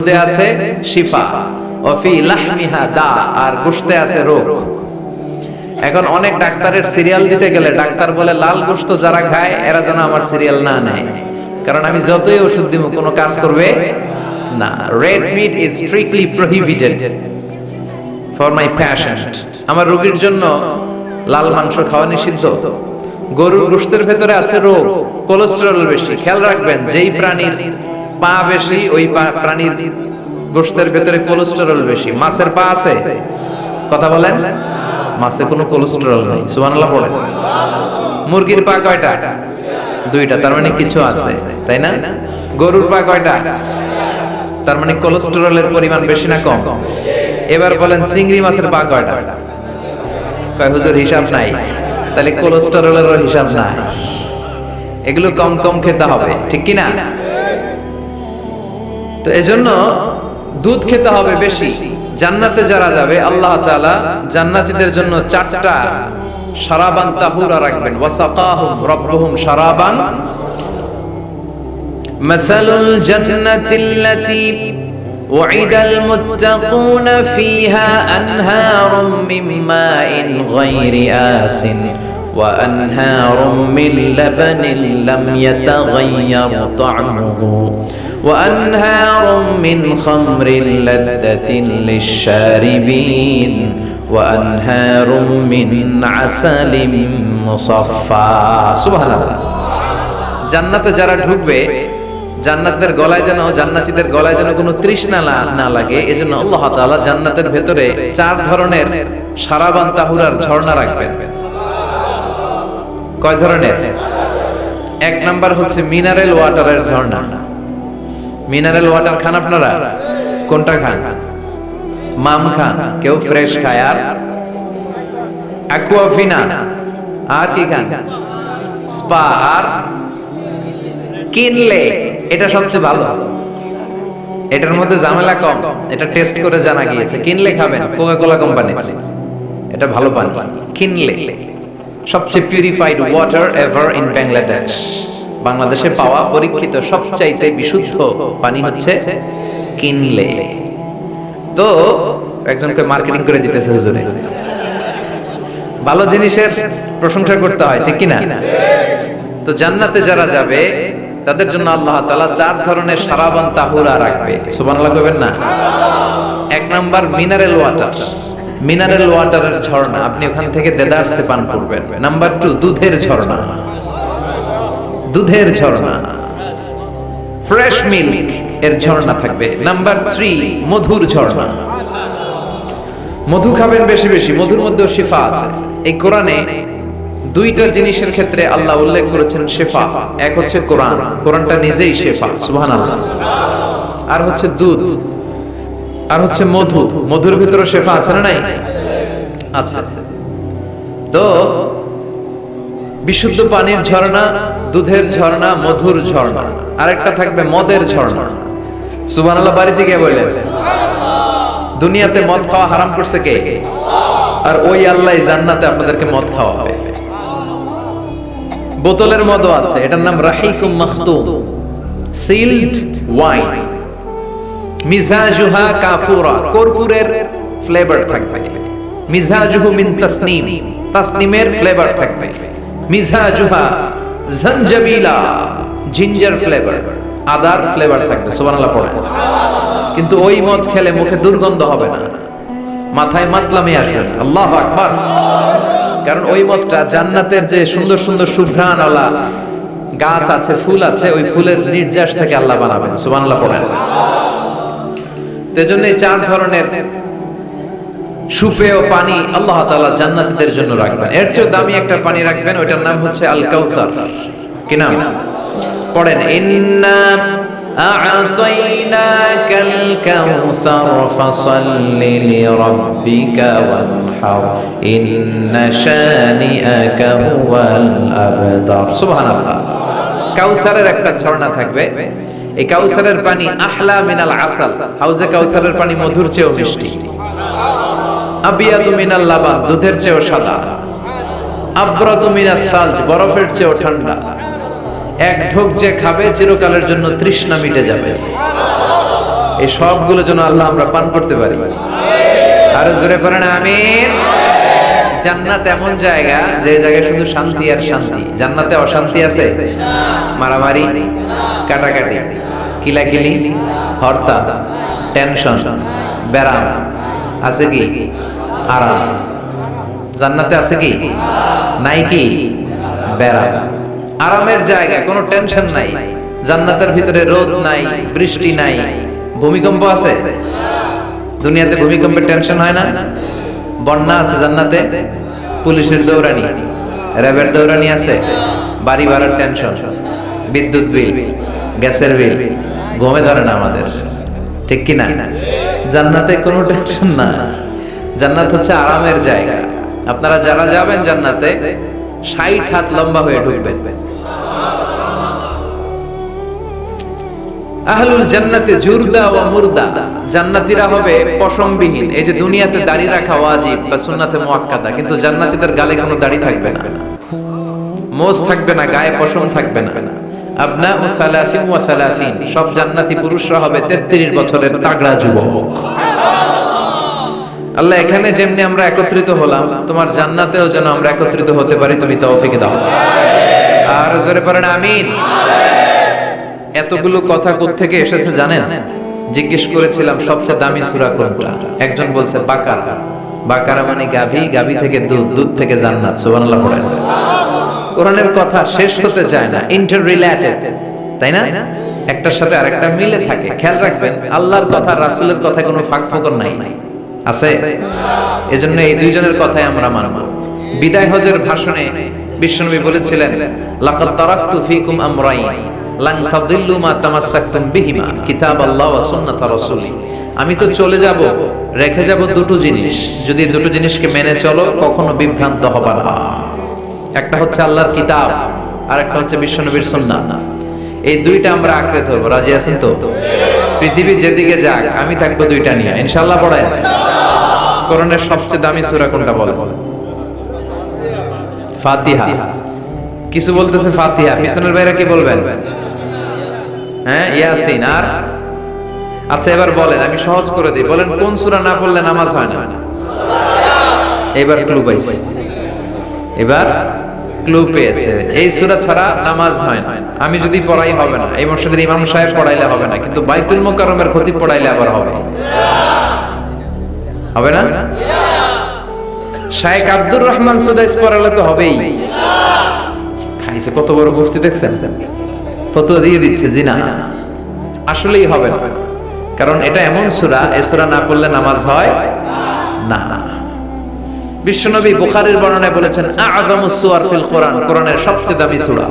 দুধে আছে শিফা ও ফি লাহমিহা দা, আর গোশতে আছে রোগ। এখন অনেক ডাক্তারের সিরিয়াল দিতে গেলে ডাক্তার বলে লাল গোশত যারা খায় এরা যেন আমার সিরিয়াল না নেয়, কারণ আমি যতই ওষুধ দিব কোনো কাজ করবে না। Red meat is strictly prohibited for my patient. আমার রোগীর জন্য লাল মাংস খাওয়া নিষিদ্ধ। গরুর গোশতের ভেতরে আছে রোগ, কোলেস্টেরল বেশি। খেয়াল রাখবেন, যেই প্রাণীর পা বেশি ওই প্রাণীর গোশতের ভেতরে কোলেস্টেরল বেশি। মাছের পা আছে? কথা বলেন। মাছে কোনো কোলেস্টেরল নেই, সুবহানাল্লাহ পড়েন। মুরগির পা কয়টা? দুইটা, তার মানে কিছু আছে, তাই না? গরুর পা কয়টা? তার মানে কোলেস্টেরলের পরিমাণ বেশি না কম? এবার বলেন চিংড়ি মাছের পা কয়টা? কয় হুজুর হিসাব নাই। তাহলে কোলেস্টেরলেরও হিসাব নাই। এগুলো কম কম খেতে হবে, ঠিক কি না? তো এজন্য দুধ খেতে হবে বেশি। জান্নাতে যারা যাবে আল্লাহ তাআলা জান্নাতীদের জন্য 4টা শারাবান তাহুরা রাখবেন। ওয়াসাকাহুম রাব্বুহুম শারাবান মাসালুল জান্নাতিল্লাতী উইদাল মুত্তাকুনা ফিহা আনহারুম মিন মাইন গায়রি আসিন ওয়া আনহারুম মিন লাবানিন লাম ইয়াতাগায়্যার তা'মুহু وأنهار من خمر لذة للشاربين وأنهار من عسل مصفى سبحان الله। জান্নাতে যারা ঢুকবে জান্নাতের গলায় যেন, জান্নাতীদের গলায় যেন কোনো তৃষ্ণা না লাগে, এজন্য আল্লাহ তাআলা জান্নাতের ভেতরে 4 ধরনের শারাবান তাহুরার ঝর্ণা রাখবেন। কয় ধরনের? 1 নাম্বার হচ্ছে মিনারেল ওয়াটারের ঝর্ণা। মিনারেল ওয়াটার খান আপনারা? কোনটা খান? মাম খান, কেউ ফ্রেশ খায়, আর অ্যাকুয়াফিনা, আর কি খান? স্পা, আর কিনলে। এটা সবচেয়ে ভালো, এটার মধ্যে ঝামেলা কম, এটা টেস্ট করে জানা গিয়েছে। কিনলে খাবেন, কোকা কোলা কোম্পানি, এটা ভালো পানি। কিনলে সবচেয়ে purified water ever in Bangladesh. বাংলাদেশে পাওয়া পরীক্ষিত সবচাইতে বিশুদ্ধ পানি হচ্ছে কিনলে। তো একজনকে মার্কেটিং করে দিতেছে হুজুরে। ভালো জিনিসের প্রশংসা করতে হয়, ঠিক কি না? তো জান্নাতে যারা যাবে তাদের জন্য আল্লাহ তাআলা 4 ধরনের শারাবান তাহুরা রাখবে। সুবহানাল্লাহ কইবেন না? 1 নাম্বার মিনারেল ওয়াটার, মিনারেল ওয়াটারের ঝর্ণা, আপনি ওখান থেকে দেদারসে পান করবেন। নাম্বার 2 দুধের ঝর্ণা, দুধের ঝর্ণা, ফ্রেশ মিল্ক এর ঝর্ণা থাকবে। নাম্বার 3 মধুর ঝর্ণা, মধু খাবেন বেশি বেশি, মধুর মধ্যেও শিফা আছে। এই কোরআনে 2টা জিনিসের ক্ষেত্রে আল্লাহ উল্লেখ করেছেন শিফা। এক হচ্ছে কোরআন, কোরআনটা নিজেই শিফা, সুবহানাল্লাহ। আর হচ্ছে দুধ, আর হচ্ছে মধু, মধুর ভিতরে শিফা আছে না নাই? আচ্ছা। তো বিশুদ্ধ পানির ঝর্ণা, দুধের ঝর্ণা, মধুর ঝর্ণা, আরেকটা থাকবে মদের ঝর্ণা। সুবহানাল্লাহ বাড়িতে গিয়ে বলে, দুনিয়াতে মদ খাওয়া হারাম করছে কে? আর ওই আল্লাহ জান্নাতে আপনাদেরকে মদ খাওয়াবে। বোতলের মদও আছে, এটার নাম রাহিকুম মাখতুম, সিলড ওয়াইন। মিজাজুহা কাফুরা, কর্পূরের ফ্লেভার থাকবে। মিজাজুহু মিন তাসনিম, তাসনিমের ফ্লেভার থাকবে। মিজাজুহা জানজাবিলা, জিঞ্জার ফ্লেভার, আদার ফ্লেভার থাকবে। সুবহানাল্লাহ পড়েন। কিন্তু ওই মদ খেলে মুখে দুর্গন্ধ হবে না, মাথায় মাতলামি আসবে না। আল্লাহু আকবার। কারণ ওই মদটা জান্নাতের যে সুন্দর সুন্দর সুঘ্রাণওয়ালা গাছ আছে, ফুল আছে, ওই ফুলের নির্যাস থেকে আল্লাহ বানাবেন। সুবহানাল্লাহ পড়েন। এজন্য এই 4 ধরনের সুপেয় পানি আল্লাহ তাআলা জান্নাতীদের জন্য রাখবেন। এর চেয়ে দামি একটা পানি রাখবেন, ওইটার নাম হচ্ছে আল কাউসার। কি নাম? পড়েন, ইন্না আ'তাইনাকাল কাউসার ফাসাল্লি লিরাব্বিকা ওয়ানহার ইন্না শানিআকা হুয়াল আবতার। সুবহানাল্লাহ। কাউসারের একটা ঝর্ণা থাকবে। এই কাউসারের পানি আহলা মিনাল আসাল, হাউজে কাউসারের পানি মধুর চেয়েও মিষ্টি। আবিয়াদু মিনাল লাবান, দুধের চেয়েও সাদা। আবরাদু মিনাস সালজ, বরফের চেয়েও ঠান্ডা। এক ঢোক যে খাবে চিরকালের জন্য তৃষ্ণা মিটে যাবে। এই সবগুলো যেন আল্লাহ আমরা পান করতে পারি। আরো জোরে পড়েন আমিন। জান্নাত এমন জায়গা যে জায়গায় শুধু শান্তি আর শান্তি। জান্নাতে অশান্তি আছে? মারামারি, কাটাকাটি, কিলাকিলি, হরতাল, টেনশন, ব্যারাম আছে কি? আরাম। জান্নাতে আছে কি? নাই কি? ব্যারাম। আরামের জায়গা, কোনো টেনশন নাই। জান্নাতের ভিতরে রোদ নাই, বৃষ্টি নাই, ভূমিকম্প আছে? দুনিয়াতে ভূমিকম্পের টেনশন হয় না? বন্যা আছে জান্নাতে? পুলিশের দৌড়ানি, র্যাবের দৌড়ানি আছে? বাড়ি ভাড়ার টেনশন, বিদ্যুৎ বিল, গ্যাসের বিল, ঘুমে ধরে না আমাদের, ঠিক কি না? জান্নাতে কোনো টেনশন না। জান্নাত হচ্ছে আরামের জায়গা। আপনারা যারা যাবেন জান্নাতে 60 হাত লম্বা হয়ে ঢুকবেন। আহলুল জান্নাতে জুরদা ওয়া মুরদা, জান্নাতীরা হবে পশমবিহীন। এই যে দুনিয়াতে দাড়ি রাখা ওয়াজিব বা সুন্নাতে মুআক্কাদা, কিন্তু জান্নাতীদের গালে কোনো দাড়ি থাকবে না, মোজ থাকবে না, গায়ে পশম থাকবে না। আবনাউ সালাসিন ওয়া সালাসিন, সব জান্নাতি পুরুষরা হবে 33 বছরের তাগড়া যুবক। আল্লাহ এখানে যেমনি আমরা একত্রিত হলাম, তোমার জান্নাতেও যেন আমরা একত্রিত হতে পারি, তুমি তৌফিক দাও। আর জোরে পড়েন আমিন। এতগুলো কথা কোত্থেকে এসেছে জানেন? জিজ্ঞেস করেছিলাম সবচেয়ে দামি সূরা কোনটা? একজন বলছে বাকারা। বাকারা মানে গাভী, গাভী থেকে দুধ, দুধ থেকে জান্নাত। সুবহানাল্লাহ পড়েন। কোরআনের কথা শেষ হতে চায় না, ইন্টার রিলেটেড, তাই না? একটার সাথে আরেকটা মিলে থাকে। খেয়াল রাখবেন, আল্লাহর কথা রাসূলের কথা কোনো ফাঁক ফোকর নাই, আছে? এজন্য এই দুইজনের কথাই আমরা মানব। বিদায় হজের ভাষণে বিশ্বনবী বলেছিলেন, লাকাদ তারাকতু ফীকুম আমরাইন লান তাদিল্লু মা তামাসসাকতুম বিহিমা কিতাবাল্লাহ ওয়া সুন্নাত রাসূলি। আমি তো চলে যাব, রেখে যাব দুটো জিনিস, যদি দুটো জিনিসকে মেনে চলো কখনো বিভ্রান্ত হবে না। একটা হচ্ছে আল্লাহর কিতাব, আর একটা হচ্ছে বিশ্বনবীর সুন্নাহ। এই দুইটা আমরা আঁকড়ে ধরবো। রাজি আছেন তো? পৃথিবী যেদিকে যাক আমি থাকবো দুইটা নিয়ে, ইনশাআল্লাহ। পড়েন। কোরআনের সবচেয়ে দামি সূরা কোনটা বলে? ফাতিহা। কিছু বলতেছে ফাতিহা, পিছনের বাইরে কি বলবেন? হ্যাঁ, ইয়াসিন। আর আচ্ছা এবার বলেন, আমি সহজ করে দিই, বলেন কোন সূরা না পড়লে নামাজ হয় না? এবার ক্লু পাইছে, এবার ক্লু পেয়েছে। এই সূরা ছাড়া নামাজ হয় না। আমি যদি পড়াই হবে না, এই মসজিদের ইমাম সাহেব পড়াইলে হবে না, কিন্তু বাইতুল মুকাররমের খতিব পড়াইলে আবার হবে। হবে না? শাইখ আব্দুর রহমান সুদাইস পড়ালে তো হবেই। খাইছে কত বড় মুফতি দেখছেন, ফতোয়া দিয়ে দিচ্ছে জি না, আসলেই হবে না। কারণ এটা এমন সূরা, এই সূরা না পড়লে নামাজ হয় না। বিশ্বনবী বুখারীর বর্ণনায় বলেছেন, আ'যামুস সুওয়ার ফিল কোরআন, কোরআনের সবচেয়ে দামি সূরা।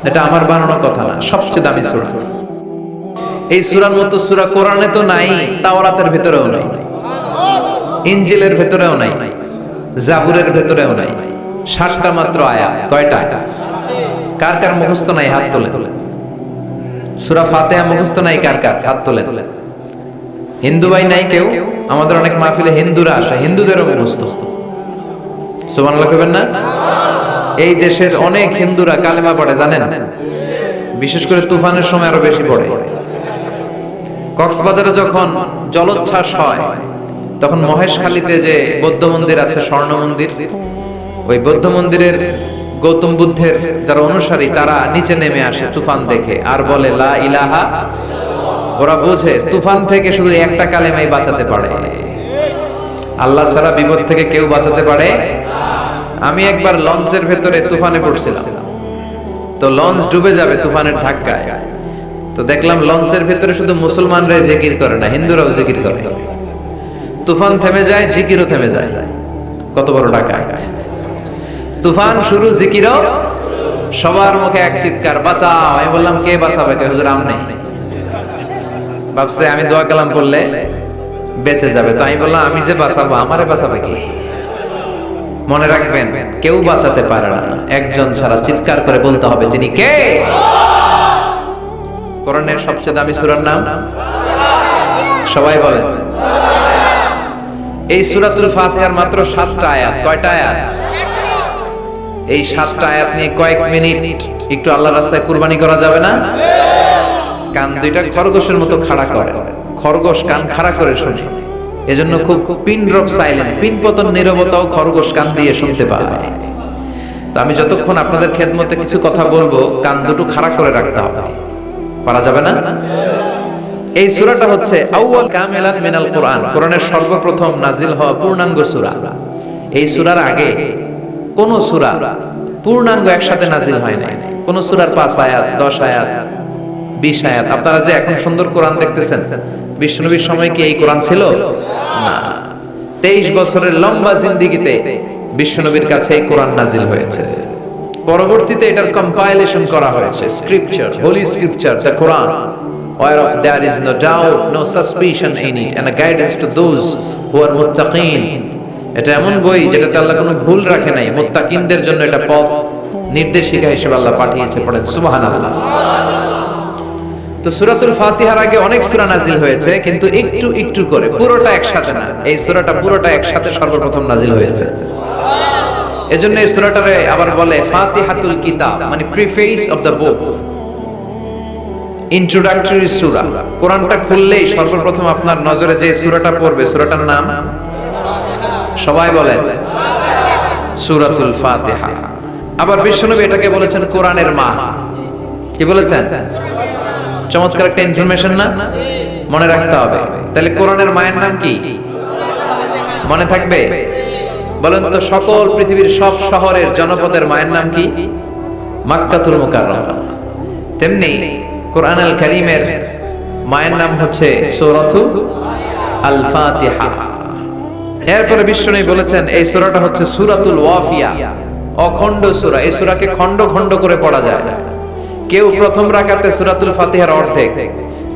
এটা আমার বানানো কথা না, সবচেয়ে দামি সূরা। এই সূরার মতো সূরা কোরআনে তো নাই, তাওরাতের ভিতরেও নাই, ইনজিলের ভিতরেও নাই, জাবুরের ভিতরেও নাই। 7টা মাত্র আয়াত। কয়টা? কার কার মুখস্থ নাই? হাত তোলে। সূরা ফাতিহা মুখস্থ নাই কার কার? হাত তোলে। হিন্দু ভাই নাই কেউ? আমাদের অনেক মাহফিলে হিন্দুরা আসে, হিন্দুদেরও মুখস্থ। সুবহানাল্লাহ কইবেন না? এই দেশের অনেক হিন্দুরা কালেমা পড়ে, জানেন? বিশেষ করে তুফানের সময় আরো বেশি পড়ে। কক্সবাজারে যখন জলোচ্ছ্বাস হয়, তখন মহেশখালীতে যে বৌদ্ধ মন্দির আছে, স্বর্ণ মন্দির, ওই বৌদ্ধ মন্দিরের গৌতম বুদ্ধের যারা অনুসারী তারা নিচে নেমে আসে তুফান দেখে, আর বলে লা ইলাহা। ওরা বোঝে তুফান থেকে শুধু একটা কালেমাই বাঁচাতে পারে, আল্লাহ ছাড়া বিপদ থেকে কেউ বাঁচাতে পারে। আমি একবার লঞ্চের ভেতরে তুফানে পড়ছিলাম, তো লঞ্চ ডুবে যাবে তুফানের ধাক্কায়। তো দেখলাম লঞ্চের ভেতরে শুধু মুসলমানরাই জিকির করে না, হিন্দুরাও জিকির করে। তুফান থেমে যায়, জিকিরও থেমে যায়। কত বড় ডাকাত! তুফান শুরু, জিকিরও। সবার মুখে এক চিৎকার, বাঁচাও। আমি বললাম কে বাঁচাবে? কে? হুজুর আমনে। ভাবছে আমি দোয়া কালাম পড়লে বেঁচে যাবে, তো আমি বললাম আমি যে বাঁচাবো, আমারে বাঁচাবে কি? মনে রাখবেন, কেউ বাঁচাতে পারে না, একজন ছাড়া। চিৎকার করে বলতে হবে তিনি কে। কোরআনের সবচেয়ে দামি সূরার নাম সবাই বলেন। এই সূরাতুল ফাতিহার মাত্র 7টা আয়াত। কয়টা আয়াত? এই 7টা আয়াত নিয়ে কয়েক মিনিট একটু আল্লাহর রাস্তায় কুরবানি করা যাবে না? কান দুইটা খরগোশের মতো খাড়া করে, খরগোশ কান খাড়া করে শোনে, এজন্য খুব পিন ড্রপ সাইলেন্ট, পিন পতন নীরবতাও খরগোশ কান দিয়ে শুনতে পায়। তো আমি যতক্ষণ আপনাদের খেদমতে কিছু কথা বলবো, কান দুটো খাড়া করে রাখতে হবে, পারা যাবে না। এই সূরাটা হচ্ছে আউয়াল কামিলান মিনাল কোরআন, কোরআনের সর্বপ্রথম নাজিল হওয়া পূর্ণাঙ্গ সূরা। এই সূরার আগে কোন সূরা পূর্ণাঙ্গ একসাথে নাজিল হয় নাই। কোন সূরার 5 আয়াত, 10 আয়াত, 20 আয়াত। আপনারা যে এখন সুন্দর কোরআন দেখতেছেন, বিশ্বনবীর সময় কি এই কোরআন ছিল? না। 23 বছরের লম্বা জিন্দেগিতে বিশ্বনবীর কাছে এই কোরআন নাজিল হয়েছে। পরবর্তীতে এটার কম্পাইলেশন করা হয়েছে, scripture, holy scripture, the Quran, whereof there is no doubt, no suspicion in it, and a guidance to those who are muttaqin. এটা এমন বই যেটাতে আল্লাহ কোনো ভুল রাখে নাই, মুত্তাকিনদের জন্য এটা পথ নির্দেশিকা হিসেবে আল্লাহ পাঠিয়েছে। পড়েন সুবহানাল্লাহ। তো সূরাতুল ফাতিহার আগে অনেক সূরা নাজিল হয়েছে, কিন্তু একটু একটু করে, পুরোটা একসাথে না। এই সূরাটা পুরোটা একসাথে সর্বপ্রথম নাজিল হয়েছে। এজন্য এই সূরাটারে আবার বলে ফাতিহাতুল কিতাব, মানে preface of the book, introductory সূরা। কোরআনটা খুললেই সর্বপ্রথম আপনার নজরে যে সূরাটা পড়বে, সূরাটার নাম সবাই বলেন সূরাতুল ফাতিহা। আবার বিশ্বনবী এটাকে বলেছেন কোরআনের মা। কি বলেছেন? চমৎকার একটা ইনফরমেশন না? মনে রাখতে হবে। তাহলে কোরআনের মায়ের নাম কি? মনে থাকবে? বলেন তো, সকল পৃথিবীর সব শহরের জনপদের মায়ের নাম কি? মক্কাতুল মুকাররমা। তেমনি কোরআন আল কারীমের মায়ের নাম হচ্ছে সূরাতুল আল ফাতিহা। এরপরে বিশ্বনবী বলেছেন এই সূরাটা হচ্ছে সূরাতুল ওয়াফিয়া, অখণ্ড সূরা। এই সূরাকে খণ্ড খণ্ড করে পড়া যায়। কেউ প্রথম রাকাতে সূরাতুল ফাতিহার অর্ধেক,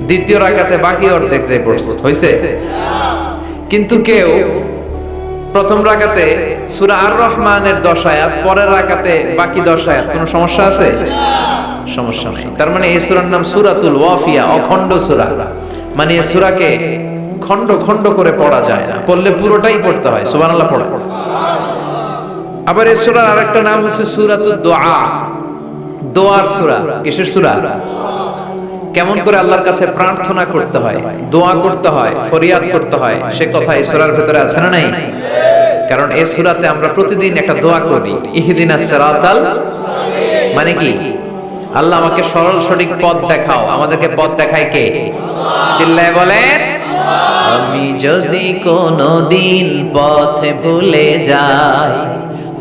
দ্বিতীয় রাকাতে বাকি অর্ধেক যে পড়ছে হইছে। কিন্তু কেউ প্রথম রাকাতে সূরা আর রহমানের 10 আয়াত, পরের রাকাতে বাকি 10 আয়াত। কোনো সমস্যা আছে? সমস্যা নেই। তার মানে এই সূরার নাম সূরাতুল ওয়াফিয়া, অখণ্ড সূরা। মানে এই সূরাকে খণ্ড খণ্ড করে পড়া যায় না, পড়লে পুরোটাই পড়তে হয়। সুবহানাল্লাহ পড়ে। আবার এই সূরার আরেকটা নাম হচ্ছে সূরাতুদ দুআ, দোয়ার সূরা। কিসের সূরা? কেমন করে আল্লাহর কাছে প্রার্থনা করতে হয়, দোয়া করতে হয়, ফরিয়াদ করতে হয়, সে কথা এই সূরার ভিতরে আছে না নাই? কারণ এই সূরাতে আমরা প্রতিদিন একটা দোয়া করি, ইহদিনাস সিরাতাল, মানে কি? আল্লাহ আমাকে সরল সঠিক পথ দেখাও। আমাদেরকে পথ দেখায় কে? চিল্লায় বলেন। আমি যদি কোনদিন পথে ভুলে যাই,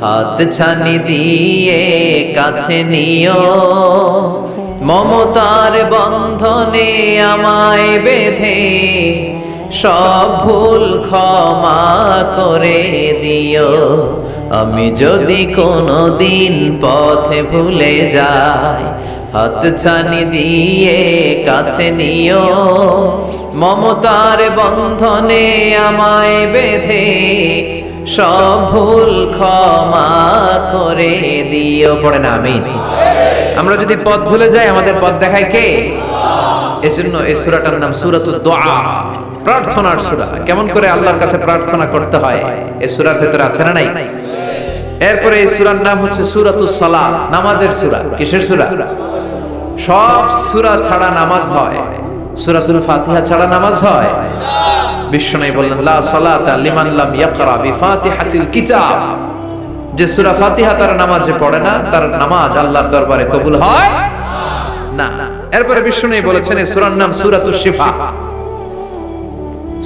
হাত ছানি দিয়ে কাছে নিও, মমতার বন্ধনে আমায় বেঁধে সব ভুল ক্ষমা করে দিও। আমি যদি কোনদিন পথে ভুলে যাই, হাত ছানি দিয়ে কাছে নিও, মমতার বন্ধনে আমায় বেঁধে সব ভুল ক্ষমা করে দিও। পড়ে না আমিন। আমরা যদি পথ ভুলে যাই, আমাদের পথ দেখায় কে? এজন্য এই সূরাটার নাম সূরাতুদ দুআ, প্রার্থনার সূরা। কেমন করে আল্লাহর কাছে প্রার্থনা করতে হয় এই সূরার ভিতরে আছে না নাই? এরপরে এই সূরার নাম হচ্ছে সূরাতুস সালাত, নামাজের সূরা। কিসের সূরা? সব সূরা ছাড়া নামাজ হয়, সূরাতুল ফাতিহা ছাড়া নামাজ হয়? বিশ্বনবী বললেন লা সালাতা লিমান লাম ইয়াকরা বিফাতিহাতিল কিতাব। যে সূরা ফাতিহা তার নামাজে পড়ে না, তার নামাজ আল্লাহর দরবারে কবুল হয় না। এরপরে বিশ্বনবী বলেছেন এই সূরার নাম সূরাতুশ শিফা।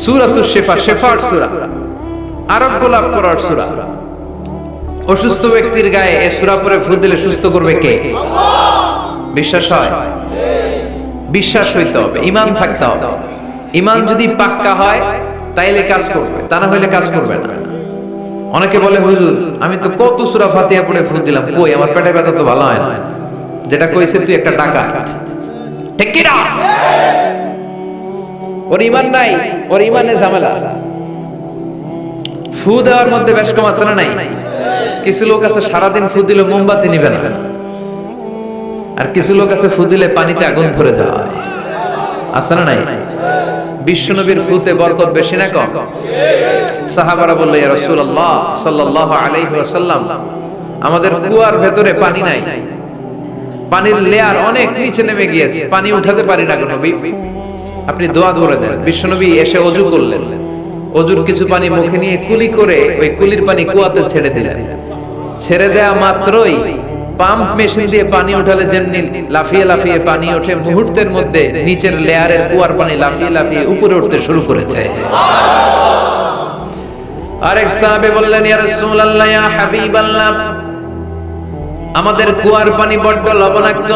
সূরাতুশ শিফা, শিফার সূরা, আরোগ্য লাভ করার সূরা। অসুস্থ ব্যক্তির গায়ে এই সূরা পড়ে ফু দিলে সুস্থ করবে কে? বিশ্বাস হয়? বিশ্বাস হইতে হবে, ঈমান থাকতে হবে। ঈমান যদি পাক্কা হয় তাইলে কাজ করবে, তা না হইলে কাজ করবে না। অনেকে বলে হুজুর আমি তো কত সূরা ফাতিহা পড়ে ফু দিলাম, কই আমার পেটে ব্যথা তো ভালো হয় না। যেটা কইছে তুই একটা ডাকাত, ঠিক কি না? ওর ঈমান নাই, ওর ঈমানে ঝামেলা। ফু দেওয়ার মধ্যে বেশ কম আছে না নাই? কিছু লোক আছে সারাদিন ফু দিলে মোমবাতি নিবে না, আর কিছু লোক আছে ফু দিলে পানিতে আগুন ধরে যায়, আছে না নাই? বিশ্বনবীর ফুতে বরকত বেশি না কম? সাহাবারা বলল ইয়া রাসূলুল্লাহ সাল্লাল্লাহু আলাইহি ওয়াসাল্লাম, আমাদের কুয়ার ভেতরে পানি নাই, পানির লেয়ার অনেক নিচে নেমে গিয়েছে, পানি উঠাতে পারি না গো নবী। আপনি দোয়া করে দেন। বিশ্বনবী এসে ওযু করলেন, ওযুর কিছু পানি মুখে নিয়ে কুলি করে ওই কুলির পানি কুয়াতে ছেড়ে দিলেন। ছেড়ে দেয়া মাত্রই পাম্প মেশিন দিয়ে পানি উঠালে যেমনি লাফিয়ে লাফিয়ে পানি ওঠে, মুহূর্তের মধ্যে নিচের লেয়ারের কুয়ার পানি লাফিয়ে লাফিয়ে উপরে উঠতে শুরু করেছে। আরেক সাহাবী বললেন, ইয়া রাসূলুল্লাহ, ইয়া হাবিবাল্লাহ, আমাদের কুয়ার পানি বড্ড লবণাক্ত,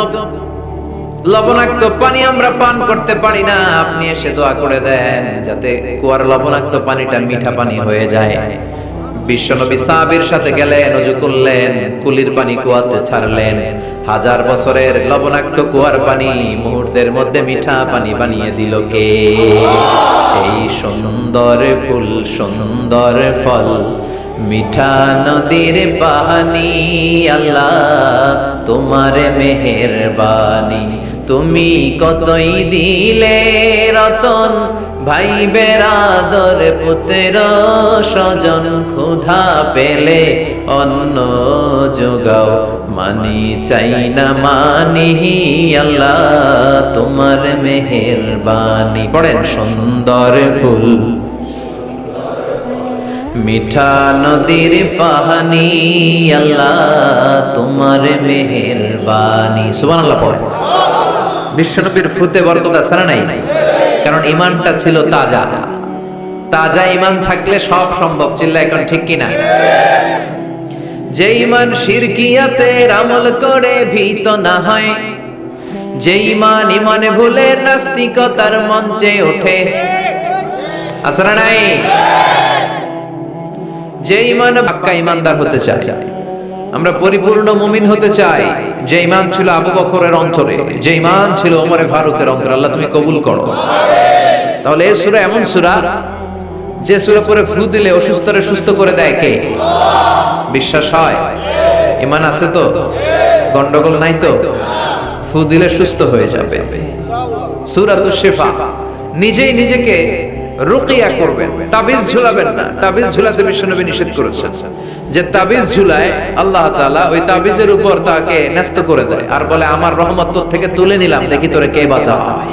লবণাক্ত পানি আমরা পান করতে পারি না, আপনি এসে দোয়া করে দেন যাতে কুয়ার লবণাক্ত পানিটা মিঠা পানি হয়ে যায়। বিশ্বনবী সাহাবীর সাথে গেলেন, ওযু করলেন, কুলির পানি কুয়াতে ছাড়লেন। 1000 বছরের লবণাক্ত কুয়ার পানি মুহূর্তের মধ্যে মিঠা পানি বানিয়ে দিল কে? এই সুন্দর ফুল, সুন্দর ফল, মিঠা নদীর পানি, আল্লাহ তোমার মেহেরবানি। তুমি কতই দিলে রতন, ভাই বেরাদর পুত্র স্বজন, ক্ষুধা পেলে অন্ন যোগাও, মানি চাই না মানি, আল্লাহ তোমার মেহেরবানি। পড়েন, সুন্দর ফুল, মিঠা নদীর পানি, আল্লাহ তোমার মেহেরবানি। সুবহানাল্লাহ পড়েন। বিশ্বনবীর ফুতে বরকত আছে না নাই? কারণ ঈমানটা ছিল তাজা। তাজা ঈমান থাকলে সব সম্ভব। চিল্লা এখন ঠিক কিনা? যে ঈমান শিরকিয়াতের আমল করে ভীত না হয়, যে ঈমান ঈমানে ভুলে নাস্তিকতার মঞ্চে ওঠে, আছে না নাই? যে ঈমান পাক্কা ঈমানদার হতে চায়, আমরা পরিপূর্ণ মুমিন হতে চাই। যে ঈমান ছিল আবু বকরের অন্তরে, যে ঈমান ছিল ওমরে ফারুকের অন্তরে, আল্লাহ তুমি কবুল করো। তাহলে এই সূরা এমন সূরা যে সূরা পরে ফু দিলে অসুস্থরে সুস্থ করে দেয় কে? বিশ্বাস হয়? ঈমান আছে তো? গন্ডগোল নাই তো? ফু দিলে সুস্থ হয়ে যাবে। সূরাতুশ শিফা। নিজেই নিজেকে রুকিয়া করবেন, তাবিজ ঝুলাবেন না। তাবিজ ঝুলাতে বিশ্বনবী নিষেধ করেছেন। যে তাবিজ ঝুলায় আল্লাহ তাআলা ওই তাবিজের উপর তাকে ন্যস্ত করে দেয় আর বলে, আমার রহমত তোর থেকে তুলে নিলাম, দেখি তোরে কে বাঁচায়।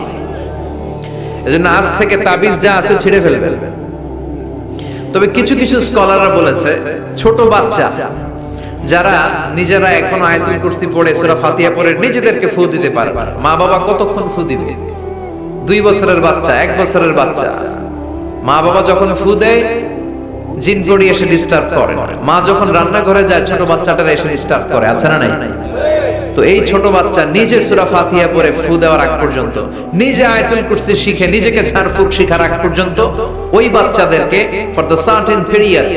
এজন্য আজ থেকে তাবিজ যা আছে ছিঁড়ে ফেলবেন। তবে কিছু কিছু স্কলাররা বলেছে, ছোট বাচ্চা যারা নিজেরা এখন আয়াতুল কুরসি পড়ে, সূরা ফাতিহা পড়ে নিজেদেরকে ফু দিতে পারে, মা বাবা কতক্ষণ ফু দিবে? 2 বছরের বাচ্চা, 1 বছরের বাচ্চা, মা বাবা যখন ফু দেয় জিন পড়ি এসে ডিস্টার্ব করে। মা যখন রান্নাঘরে যায় ছোট বাচ্চাটারা এসে ডিস্টার্ব করে, আছে না নাই? তো এই ছোট বাচ্চা নিজে সূরা ফাতিহা পড়ে ফু দেওয়ার আগ পর্যন্ত, নিজে আয়াতুল কুরসি শিখে নিজেকে ঝাড়ফুঁক শিখার আগ পর্যন্ত ওই বাচ্চাদেরকে ফর দ্য সার্টেন পিরিয়ড,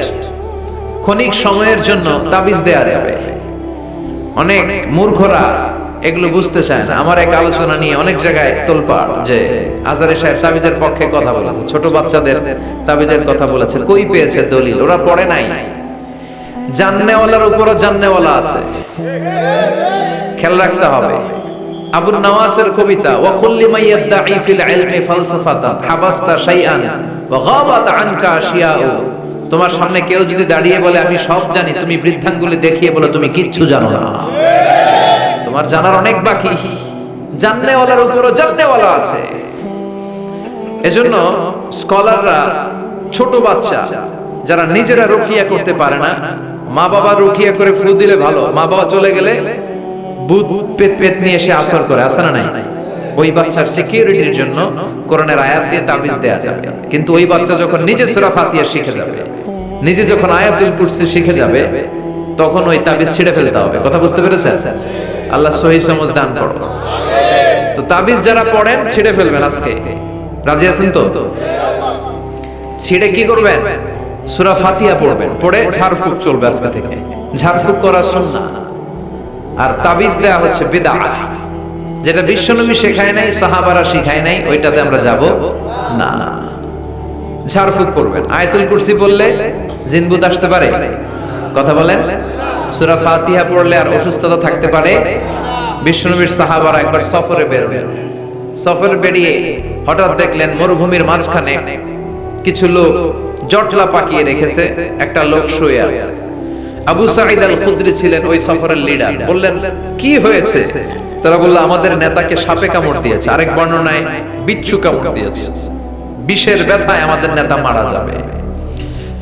ক্ষণিক সময়ের জন্য তাবিজ দেয়া যাবে। অনেক মূর্খরা এগুলো বুঝতে চায় না। আমার এক আলোচনা নিয়ে অনেক জায়গায় তোলপাড় যে আজহারি সাহেব তাবিজের পক্ষে কথা বলেছে, ছোট বাচ্চাদের তাবিজের কথা বলেছে। কই পেয়েছে দলিল? ওরা পড়ে নাই। জান্নেওয়ালার উপরও জান্নেওয়ালা আছে, খেয়াল রাখতে হবে। আবু নওয়াসের কবিতা, ওয়া কুল্লি মান ইয়াদঈ ফিল ইলমি ফালসাফাতান হাবাসতা শাইআন ওয়া গাবাত আনকা আশিয়াউ। তোমার সামনে কেউ যদি দাঁড়িয়ে বলে আমি সব জানি, তুমি বৃদ্ধাঙ্গুলি দেখিয়ে বলো তুমি কিচ্ছু জানো না, তোমার জানার অনেক বাকি। জান্নেওয়ালার উপরও জান্নেওয়ালা আছে। এজন্য স্কলাররা ছোট বাচ্চা যারা নিজেরা রুকিয়া করতে পারে না, মা বাবা রুকিয়া করে ফু দিলে ভালো। মা বাবা চলে গেলে ভূত পেট নিয়ে এসে আসর করে, আছে না নাই? ওই বাচ্চার সিকিউরিটির জন্য কোরআনের আয়াত দিয়ে তাবিজ দেয়া যাবে। কিন্তু ওই বাচ্চা যখন নিজে সূরা ফাতিহা শিখে যাবে, নিজে যখন আয়াতুল কুরসি শিখে যাবে, তখন ওই তাবিজ ছিঁড়ে ফেলতে হবে। কথা বুঝতে পেরেছেন? আল্লাহ সহি সমঝ দান করো। তো তাবিজ যারা পড়েন ছিঁড়ে ফেলবেন আজকে। রাজি আছেন তো? ছিঁড়ে কি করবেন? সূরা ফাতিহা পড়বেন, পড়ে ঝাড়ফুঁক চলবে আজকে থেকে। ঝাড়ফুঁক করা সুন্নাহ। আর তাবিজ দেয়া হচ্ছে বিদআত, যেটা বিশ্বনবী শেখায় নাই, সাহাবারা শিখায় নাই, ওইটাতে আমরা যাব না। ঝাড়ফুঁক করবেন। আয়াতুল কুরসি পড়লে জিন ভূত আসতে পারে? কথা বলেন। সূরা ফাতিহা পড়লে আর অসুস্থতা থাকতে পারে? বিশ্বনবীর সাহাবারা একবার সফরে বের হলেন। সফরে বেরিয়ে হঠাৎ দেখলেন মরুভূমির মাঝখানে কিছু লোক জটলা পাকিয়ে রেখেছে, একটা লোক শুয়ে আছে। আবু সাঈদ আল খুদরি ছিলেন ওই সফরের লিডার। বললেন কি হয়েছে? তারা বলল আমাদের নেতাকে সাপে কামড় দিয়েছে, আরেক বর্ণনায় বিচ্ছু কামড় দিয়েছে, বিষের ব্যথায় আমাদের নেতা মারা যাবে।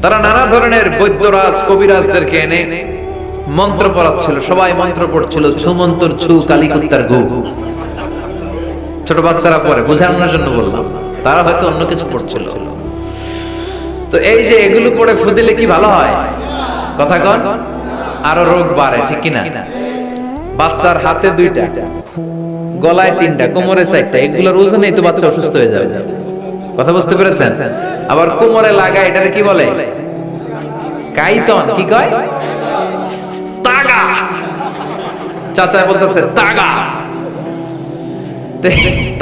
তারা নানা ধরনের বৈদ্যরাজ কবিরাজদেরকে এনে মন্ত্র পড়াচ্ছিল, সবাই মন্ত্র পড়ছিল, ছু মন্তর ছু কালিকুত্তার গু। ছোট বাচ্চারা পড়ে, বোঝানোর জন্য বললাম, তারা হয়তো অন্য কিছু পড়ছিল। তো এই যে এগুলো পড়ে ফু দিলে কি ভালো হয়? কথা কন, আরো রোগ বাড়ে, ঠিক কিনা? বাচ্চার হাতে 2টা, গলায় 3টা, কোমরে 4টা, এগুলোর ওজনেই তো বাচ্চা অসুস্থ হয়ে যাবে। কথা বুঝতে পেরেছেন? আবার কোমরে লাগায়, এটারে কি বলে? কাইতন। কি কয়? তাগা। চাচা বলতেছে তাগা।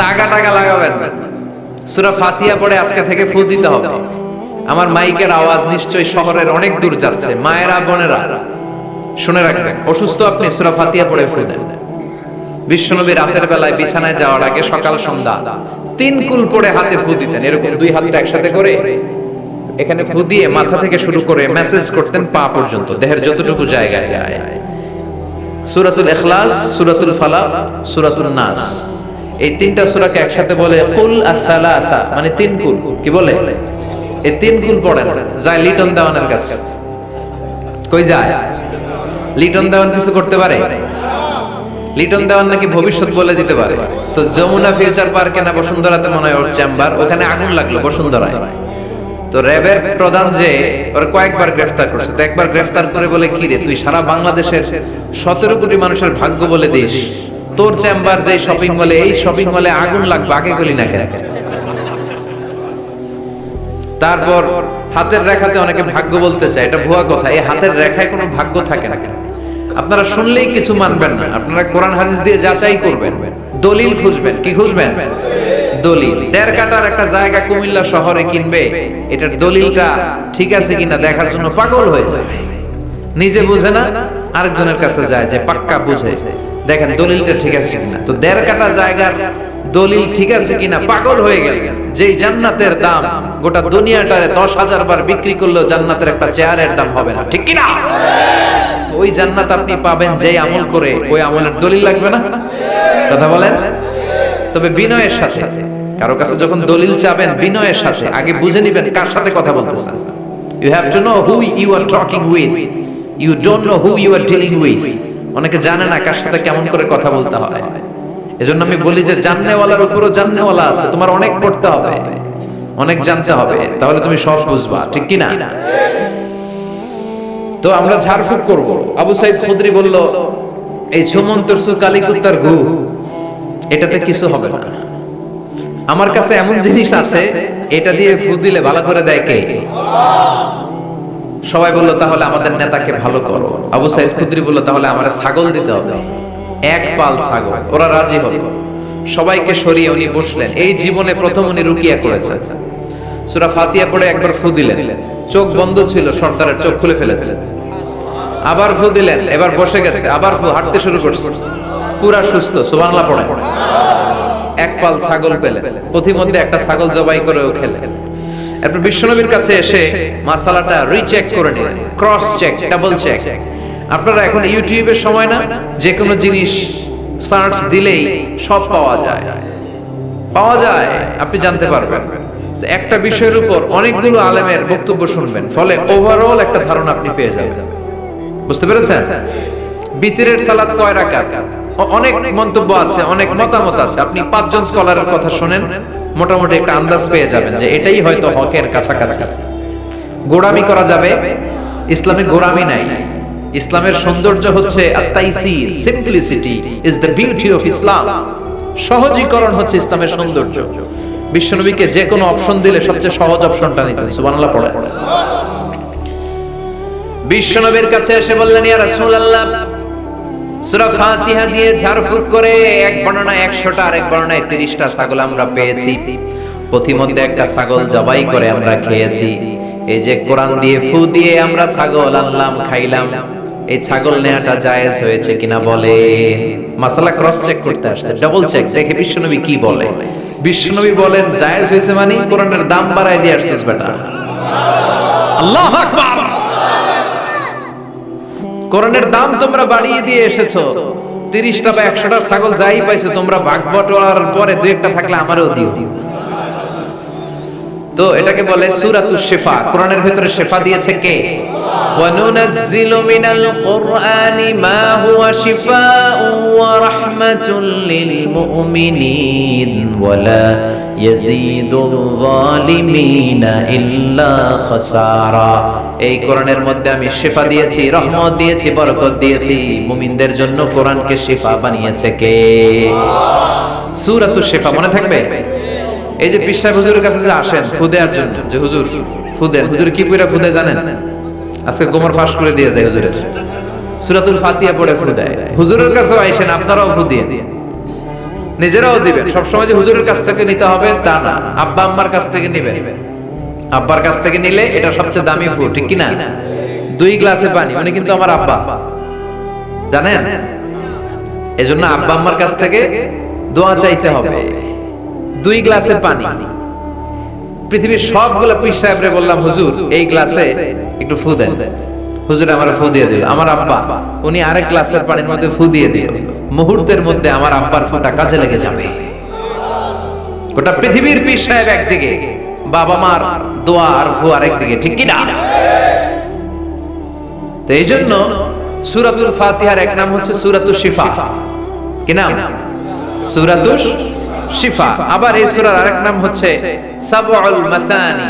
তাগা টাগা লাগাবেন। সূরা ফাতিহা পড়ে আজকে থেকে ফু দিতে হবে। আমার মাইকের আওয়াজ নিশ্চয়ই শহরের অনেক দূর যাচ্ছে, মায়েরা বোনেরা শুনে রাখবেন। অসুস্থ আপনি সূরা ফাতিহা পড়ে ফু দেন। বিশ্বনবী রাতের বেলায় বিছানায় যাওয়ার আগে সকাল সন্ধ্যা 3 কুল পড়ে হাতে ফু দিতেন, এরকম 2 হাতটা একসাথে করে এখানে ফু দিয়ে মাথা থেকে শুরু করে মেসেজ করতেন পা পর্যন্ত, দেহের যতটুকু জায়গায় যায়। সূরাতুল ইখলাস, সূরাতুল ফালাক, সূরাতুন নাস, এই 3টা সূরাকে একসাথে বলে কুল আস-সালাসা, মানে 3 কুল। কি বলে? এই 3 কুল পড়েন, যায় লিটন দেওয়ানের কাছে। কই যায়? লিটন দেওয়ান কিছু করতে পারে? লিটন দেওয়ান নাকি ভবিষ্যৎ বলে দিতে পারে। তো যমুনা ফিউচার পার্কে না বসুন্ধরাতে মনে হয় ওর চেম্বার, ওখানে আগুন লাগলো বসুন্ধরায়। তো র্যাবের প্রধান যে ওর কয়েকবার গ্রেফতার করছে, তো একবার গ্রেফতার করে বলে কি রে, তুই সারা বাংলাদেশের 17 কোটি মানুষের ভাগ্য বলে দিস, তোর চেম্বার যে শপিং মলে, এই শপিং মলে আগুন লাগবে, আগে গলি না কেন? তারপর হাতের রেখাতে অনেকে ভাগ্য বলতে চায়, এটা ভুয়া কথা। এই হাতের রেখায় কোনো ভাগ্য থাকে না। আপনারা শুনলেই কিছু মানবেন না, আপনারা কোরআন হাদিস দিয়ে যাচাই করবেন, দলিল খুঁজবেন। কি খুঁজবেন? দলিল। 1.5 কাঠার একটা জায়গা কুমিল্লা শহরে কিনবে, এটার দলিলটা ঠিক আছে কিনা দেখার জন্য পাগল হয়ে যায়। নিজে বুঝে না, আরেকজনের কাছে যায় যে পাক্কা বুঝে, দেখেন দলিলটা ঠিক আছে কিনা। তো 1.5 কাঠা জায়গার দলিল ঠিক আছে কিনা পাগল হয়ে গেল। যেই জান্নাতের দাম গোটা দুনিয়াটারে 10,000 বার বিক্রি করলেও জান্নাতের একটা চেয়ারের দাম হবে না, ঠিক কিনা? তো ওই জান্নাত আপনি পাবেন যেই আমল করে, ওই আমলের দলিল লাগবে না? কথা বলেন। তবে বিনয়ের সাথে, কারো কাছে যখন দলিল চাবেন বিনয়ের সাথে আগে বুঝে নেবেন কার সাথে কথা বলতেছেন। You have to know who you are talking with, you don't know who you are dealing with. অনেকে জানে না কার সাথে কেমন করে কথা বলতে হয়। এজন্য আমি বলি যে জাননেওয়ালার উপরও জাননেওয়ালা আছে, তোমার অনেক পড়তে হবে, অনেক জানতে হবে, তাহলে তুমি সব বুঝবা, ঠিক কি না? তো আমরা ঝাড়ফুঁক করব। আবু সাঈদ খুদরি বলল, এই ছুমন্তর সু কালিকুত্তার গু, এটাতে কিছু হবে না। আমার কাছে এমন জিনিস আছে, এটা দিয়ে ফু দিলে ভালো করে দেয় কে? সবাই বলল তাহলে আমাদের নেতাকে ভালো করো। আবু সাঈদ খুদরি বলল তাহলে আমারে ছাগল দিতে হবে, 1 পাল ছাগল। ওরা রাজি হলো, সবাইকে সরিয়ে উনি বসলেন। এই জীবনে প্রথম উনি রুকিয়া করেছেন। সূরা ফাতিহা পড়ে একবার ফু দিলেন, চোখ বন্ধ ছিল, সর্দারের চোখ খুলে ফেলেছে। আবার ফু দিলেন, এবার বসে গেছে, আবার ফু, হাঁটতে শুরু করছে, পুরা সুস্থ। সুবহানাল্লাহ পড়ে। 1 পাল ছাগল পেলেন, প্রতিমধ্যে একটা ছাগল জবাই করেও খেলেন। এরপর বিশ্বনবীর কাছে এসে মাসালাটা রিচেক করে নিলেন, ক্রস চেক, ডাবল চেক। আপনারা এখন ইউটিউবের সময় না, যে কোনো জিনিস সার্চ দিলেই সব পাওয়া যায়, আপনি জানতে পারবেন। তো একটা বিষয়ের উপর অনেকগুলো আলেমের বক্তব্য শুনবেন, ফলে ওভারঅল একটা ধারণা আপনি পেয়ে যাবেন। বুঝতে পেরেছেন? বিতরের সালাত কয় রাকাত, অনেক মন্তব্য আছে, অনেক মতামত আছে। আপনি 5 জন স্কলারের কথা শুনেন, মোটামুটি একটা আন্দাজ পেয়ে যাবেন যে এটাই হয়তো হকের কাছাকাছি। গোড়ামি করা যাবে, ইসলামে গোড়ামি নাই। ইসলামের সৌন্দর্য হচ্ছে আত-তাইসির, simplicity is the beauty of Islam. সহজীকরণ হচ্ছে ইসলামের সৌন্দর্য। বিশ্বনবীকে যে কোনো অপশন দিলে সবচেয়ে সহজ অপশনটা নিতেন। সুবহানাল্লাহ পড়ে। বিশ্বনবীর কাছে এসে বললেন, ইয়া রাসূলুল্লাহ, সূরা ফাতিহা দিয়ে ঝাড়ফুঁক করে এক বর্ণনায় 100টা, আরেক বর্ণনায় 30টা ছাগল আমরা পেয়েছি। প্রতিমধ্যে একটা ছাগল জবাই করে আমরা খেয়েছি। এই যে কোরআন দিয়ে ফু দিয়ে আমরা ছাগল আনলাম, খাইলাম, এই ছাগল নেয়াটা জায়েজ হয়েছে কিনা বলে। মাসালা ক্রস চেক করতে আসছে, ডাবল চেক, দেখে বিশ্বনবী কি বলে। বিশ্বনবী বলেন জায়েজ হয়েছে মানে কোরআনের দাম বাড়ায় দিয়ে আসছিস বেটা। আল্লাহু আকবার। কোরআনের দাম তোমরা বাড়িয়ে দিয়ে এসেছো, 30টা বা 100টা ছাগল যাই পাইছো তোমরা ভাগ বটোয়ারার পরে দুই একটা থাকলে আমারও দিও। তো এটাকে বলে সূরাতুশ শিফা। কোরআনের ভিতরে শিফা দিয়েছে কে? ওয়া নুনাজ্জিলু মিনাল কুরআনি মা হুয়া শিফাউন ওয়া রাহমাতুল লিল মুমিনিন ওয়া লা ইয়াজিদুল যালিমিনা ইল্লা খাসারা। এই কোরআনের মধ্যে আমি শিফা দিয়েছি, রহমত দিয়েছি, বরকত দিয়েছি। মুমিনদের জন্য কোরআনকে শিফা বানিয়েছে কে? সূরাতুশ শিফা মনে থাকবে? এই যে পীর সাহেব হুজুরের কাছে যে আসেন ফুদেয়ার জন্য, যে হুজুর ফুদেন, হুজুর কি পড়ে ফুদে জানেন? আজকে গোমর ফাঁস করে দিয়ে যায় হুজুরের, সূরাতুল ফাতিহা পড়ে ফুদায়। হুজুরের কাছেও আইসেন, আপনারাও ফুদিয়ে নিজেরাও দিবেন। সবসময় যে হুজুরের কাছ থেকে নিতে হবে তা না, আব্বা আম্মার কাছ থেকে নিবেন। আব্বার কাছ থেকে নিলে এটা সবচেয়ে দামি ফু, ঠিক কি না? 2 গ্লাসে পানি, উনি কিন্তু আমার আব্বা, জানেন? এজন্য আব্বা আম্মার কাছ থেকে দোয়া চাইতে হবে। 2 গ্লাসে পানি, পৃথিবীর সবগুলো পীর সাহেবরে বললাম হুজুর এই গ্লাসে একটু ফু দেন, হুজুর আমার ফু দিয়ে দিল। আমার আব্বা উনি আরেক গ্লাসের পানির মধ্যে ফু দিয়ে দিল, মুহূর্তের মধ্যে আমার আব্বার ফুটা কাজে লেগে যাবে। গোটা পৃথিবীর পীর সাহেব একদিকে, বাবা মার দোয়া আর ফু আরেকদিকে, ঠিক কি না? তো এই জন্য সূরাতুল ফাতিহার এক নাম হচ্ছে সূরাতুশ শিফা। কি নাম? সূরাতুশ শিফা। আবার এই সূরার আরেক নাম হচ্ছে সাবউল মাসানি,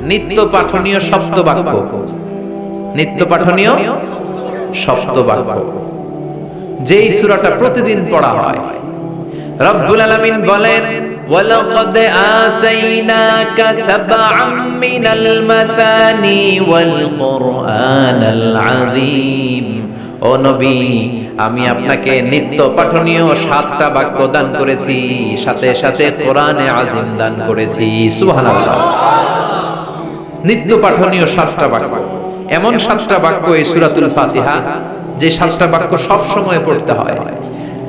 নিত্য পাঠনীয় শব্দ বাক্য। নিত্য পাঠনীয় শব্দ বাক্য, যেই সূরাটা প্রতিদিন পড়া হয়। রব্বুল আলামিন বলেন ওয়ালাকাদ আতাইনাকা সাবআম মিনাল মাসানি ওয়াল কুরআনাল আযীম। ও নবী, আমি আপনাকে নিত্য পাঠনীয় 7টা বাক্য দান করেছি, সাথে সাথে কোরআনে আযীম দান করেছি। সুবহানাল্লাহ। নিত্য পাঠনীয় 7টা বাক্য, এমন 7টা বাক্য এই সূরাতুল ফাতিহা, যে 7টা বাক্য সব সময় পড়তে হয়।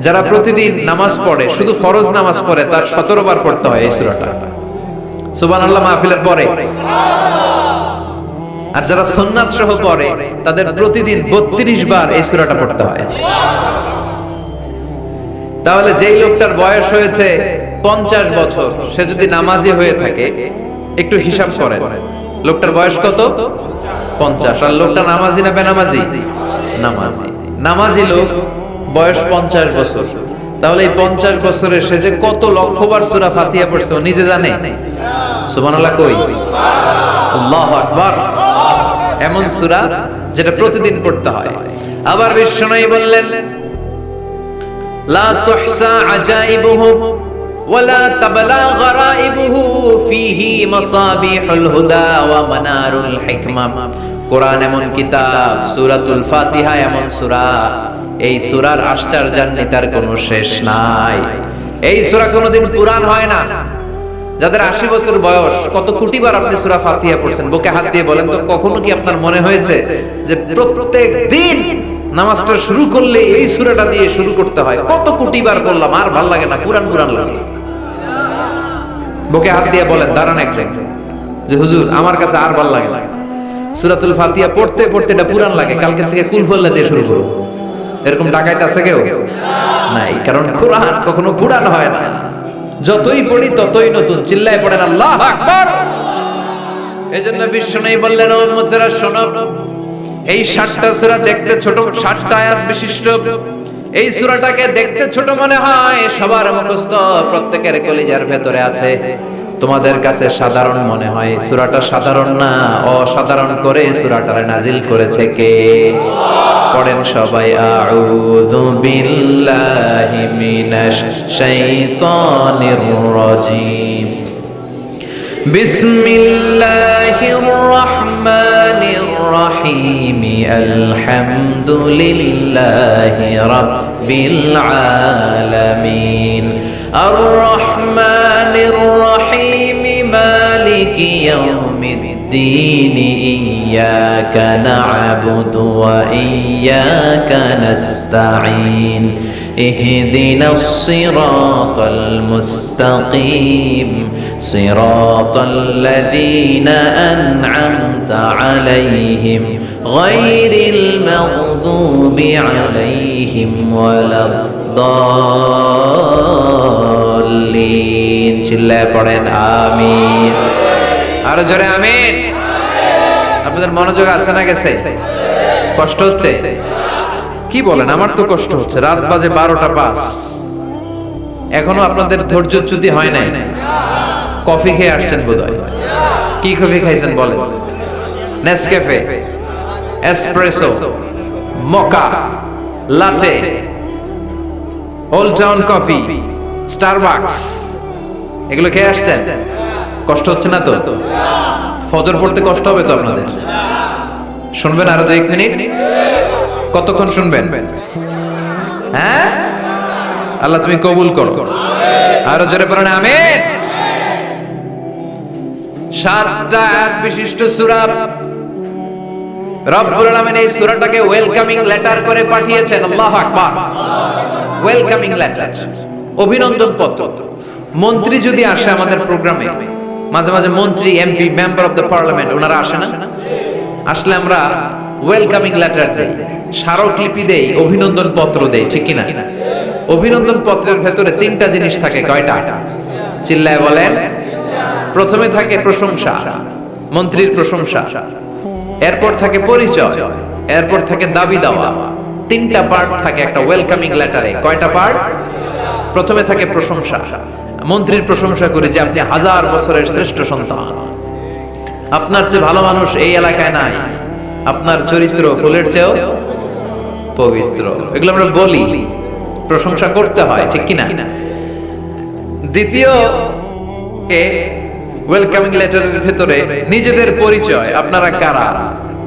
যারা প্রতিদিন নামাজ পড়ে, শুধু ফরজ নামাজ পড়ে, তার 17 বার পড়তে হয় এই সূরাটা। সুবহানাল্লাহ মাহফিলের পরে। আর যারা সুন্নাত সহ পড়ে, তাদের প্রতিদিন 32 বার এই সূরাটা পড়তে হয়। তাহলে যেই লোকটার বয়স হয়েছে 50 বছর, সে যদি নামাজি হয়ে থাকে, একটু হিসাব করেন, লোকটার বয়স কত? 50। আর লোকটা নামাজি না বেনামাজি? নামাজি। নামাজি লোক বয়স 50 বছর, তাহলে এই 50 বছরে সে যে কত লক্ষবার সূরা ফাতিহা পড়ছে ও নিজে জানে? সুবহানাল্লাহ কই? আল্লাহু আকবার। এমন সূরা যেটা প্রতিদিন পড়তে হয়। আবার বিশ্বনবী বললেন লা তুহসা আজাইবুহু ওয়ালা তাবলা গরাইবুহু ফিহি মাসাবিহুল হুদা ওয়া মানারুল হিকমা। কোরআন এমন কিতাব, সূরাতুল ফাতিহা এমন সূরা, এই সূরার আশ্চর্যান্বিতার কোনো শেষ নাই। এই সূরা কোনোদিন পুরান হয় না। যাদের 80 বছর বয়স, কত কোটিবার আপনি সূরা ফাতিহা পড়ছেন? বুকে হাত দিয়ে বলেন তো, কখনো কি আপনার মনে হয়েছে যে প্রত্যেক দিন নামাজটা শুরু করলে এই সূরাটা দিয়ে শুরু করতে হয়? কত কোটিবার পড়লাম, আর ভাল লাগে না, পুরান পুরান লাগে। বুকে হাত দিয়ে বলেন, দাঁড়ান একজন, যে হুজুর আমার কাছে আর ভাল লাগে না, সূরাতুল ফাতিহা পড়তে পড়তে এটা পুরান লাগে, কালকে থেকে কুল ফল্লা দিয়ে শুরু করব। এরকম ডাকাইতে আছে কেউ? নাই। কারণ কোরআন কখনো পুরান হয় না, যতই পড়ি ততই নতুন। চিল্লায় পড়েন আল্লাহু আকবার। এজন্য বিশ্বনবী বললেন, ও উম্মতেরা শোনো, এই 7টা সূরা দেখতে ছোট, 7টা আয়াত বিশিষ্ট এই সূরাটাকে দেখতে ছোট মনে হয়, সবার মুখস্থ, প্রত্যেকের কলিজার ভেতরে আছে। তোমাদের কাছে সাধারণ মনে হয়, সূরাটা সাধারণ না, অসাধারণ করে সূরাটারে নাজিল করেছে কে? পড়েন সবাই, আউযু বিল্লাহি মিনাশ শাইতানির রাজীম, বিসমিল্লাহির রহমানির রহিম, আলহামদুলিল্লাহি রাব্বিল আলামিন, আর রহমানির রহিম, মালিকি ইয়াউমিদ্দিন, ইয়াকা না'বুদু ওয়া ইয়াকা নাস্তাঈন, ইহদিনাস সিরাতাল মুস্তাকিম, সিরাতাল লাযীনা আন'আমতা আলাইহিম গায়রিল মাগদুবি আলাইহিম ওয়ালাদ-দাল্লিন। চিল্লায় পড়েন আমিন। আরো জোরে আমিন। আপনাদের মনোযোগ আছে না গেছে? কষ্ট হচ্ছে? কি বলেন? আমার তো কষ্ট হচ্ছে। রাত বাজে 12টা 5, এখনো আপনাদের ধৈর্যচ্যুতি হয় নাই। কফি খেয়ে আসছেন বোধহয়। কি কফি খাইছেন বলেন? নেসক্যাফে, এসপ্রেসো, মোকা, লাটে, ওল্ড টাউন কফি, স্টারবাকস, এগুলো খেয়ে আসছেন? কষ্ট হচ্ছে না তো? ফজর পড়তে কষ্ট হবে তো আপনাদের? শুনবেন আরো 2 মিনিট? কতক্ষণ শুনবেন? হ্যাঁ, আল্লাহ তুমি কবুল করো। আরো জোরে পড়েন আমিন। 7টা আয়াত বিশিষ্ট সূরা। রব্বুল আলামিন এই সূরাটাকে ওয়েলকামিং লেটার করে পাঠিয়েছেন। আল্লাহু আকবার। ওয়েলকামিং লেটার, অভিনন্দন পত্র। মন্ত্রী যদি আসে আমাদের প্রোগ্রামে, মাঝে মাঝে মন্ত্রী, MP, member of the parliament, ওনারা আসে না? আসলে আমরা ওয়েলকামিং লেটার দেই, স্মারকলিপি দেই, অভিনন্দন পত্র দেই, ঠিক কিনা? অভিনন্দন পত্রের ভেতরে 3টা জিনিস থাকে। কয়টা? চিল্লায় বলেন। প্রথমে থাকে প্রশংসা, মন্ত্রীর প্রশংসা। এরপর থাকে পরিচয়, এরপর থাকে দাবি দেওয়া। 3টা পার্ট থাকে একটা ওয়েলকামিং লেটারে। কয়টা পার্ট? প্রথমে থাকে প্রশংসা। মন্ত্রীর প্রশংসা করে যে আপনি 1000 বছরের শ্রেষ্ঠ সন্তান, আপনার চেয়ে ভালো মানুষ এই এলাকায় নাই, আপনার চরিত্র ফুলের চেয়েও পবিত্র। এগুলো আমরা বলি, প্রশংসা করতে হয়, ঠিক কিনা? দ্বিতীয় ওয়েলকামিং লেটারের ভেতরে নিজেদের পরিচয়, আপনারা কারা।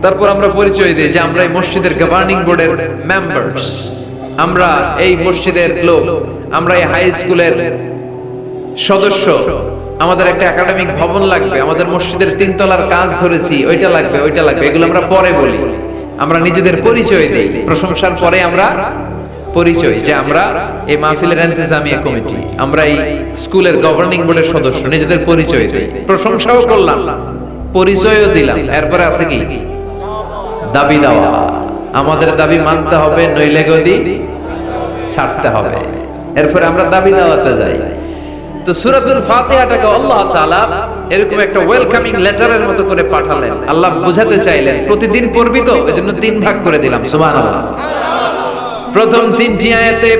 তারপর আমরা পরিচয় দিই যে আমরা এই মসজিদের গভর্নিং বোর্ডের মেম্বার্স, আমরা এই মসজিদের লোক, আমরা এই হাই স্কুলের সদস্য, আমাদের একটা একাডেমিক ভবন লাগবে, আমাদের মসজিদের 3 তলার কাজ ধরেছি, ওইটা লাগবে, ওইটা লাগবে। এগুলো আমরা পরে বলি। আমরা নিজেদের পরিচয় দেই। প্রশংসার পরে আমরা পরিচয়, যে আমরা এই মাহফিলের ইন্তেজামিয়া কমিটি, আমরা এই স্কুলের গভর্নিং বোর্ডের সদস্য, নিজেদের পরিচয় দেই। প্রশংসাও করলাম, পরিচয়ও দিলাম। এরপরে আছে কি? দাবি দেওয়া। আমাদের দাবি মানতে হবে, নইলে গদি ছাড়তে হবে। এরপরে আমরা দাবি দেওয়াতে যাই। তো সূরাতুল ফাতিহাটাকে আল্লাহ তাআলা এরকম একটা ওয়েলকামিং লেটারের মতো করে পাঠালেন। আল্লাহ বুঝাতে চাইলেন প্রতিদিন পড়বি তো, এজন্য 3 ভাগ করে দিলাম। সুবহানাল্লাহ। প্রথম 3টি আয়াতে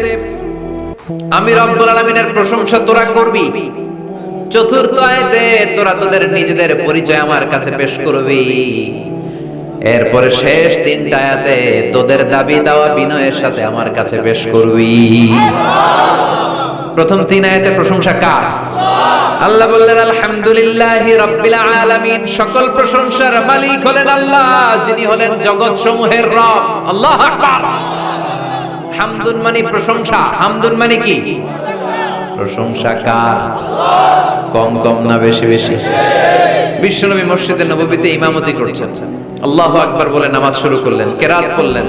আমি রব্বুল আলামিনের প্রশংসা তোরা করবি। চতুর্থ আয়াতে তোরা তোদের নিজেদের পরিচয় আমার কাছে পেশ করবি। এরপরে শেষ 3টা আয়াতে তোদের দাবি দেওয়া বিনয়ের সাথে আমার কাছে পেশ করবি। প্রথম 3 আয়াতে প্রশংসা কার? আল্লাহ বললেন আলহামদুলিল্লাহি রাব্বিল আলামিন। সকল প্রশংসার মালিক হলেন আল্লাহ, যিনি হলেন জগৎ সমূহের রব। আল্লাহু আকবার। হামদুন মানে প্রশংসা। হামদুন মানে কি? প্রশংসা কার? কম কম না বেশি বেশি? বিশ্বনবী মসজিদে নববীতে ইমামতি করছেন। আল্লাহু আকবার বলে নামাজ শুরু করলেন, কেরাত পড়লেন,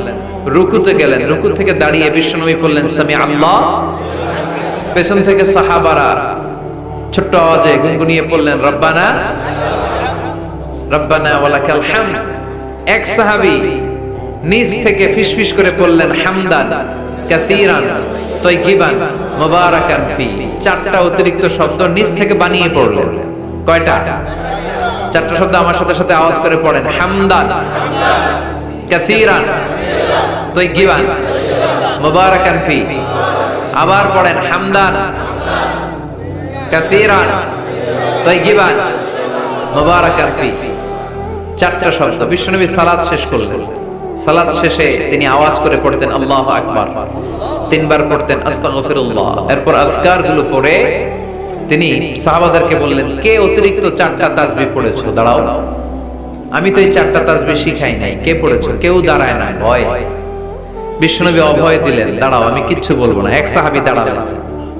রুকুতে গেলেন, রুকু থেকে দাঁড়িয়ে বিশ্বনবী বললেন সামি আল্লাহ। পেছন থেকে সাহাবারা ছোট্ট আওয়াজে গুনগুনিয়ে পড়লেন রব্বানা রব্বানা ওয়ালাকাল হামদ। এক সাহাবী নিজ থেকে ফিসফিস করে পড়লেন হামদান কাসীরান তাইয়িবান মুবারাকান ফি। 4টা অতিরিক্ত শব্দ নিজ থেকে বানিয়ে পড়লেন। কয়টা? 4টা শব্দ আমার সাথে সাথে আওয়াজ করে পড়েন। হামদান কাসীরান তাইয়িবান মুবারাকান ফি। আবার পড়েন হামদান কাসীরান তাইয়িবান মুবারাকান ফি। 4টা শব্দ। বিশ্বনবী সালাত শেষ করলেন। সালাত শেষে তিনি আওয়াজ করে পড়তেন আল্লাহু আকবার। 3 বার পড়তেন আস্তাগফিরুল্লাহ। এরপর আজকার গুলো পড়ে তিনি সাহাবাদেরকে বললেন কে অতিরিক্ত 4টা তাসবিহ পড়েছো দাঁড়াও। আমি তো এই 4টা তাসবিহ শিখাই নাই, কে পড়েছো? কেউ দাঁড়ায় না, ভয়। বিশ্বনবী অভয় দিলেন দাঁড়াও আমি কিচ্ছু বলবো না। এক সাহাবী দাঁড়ালেন,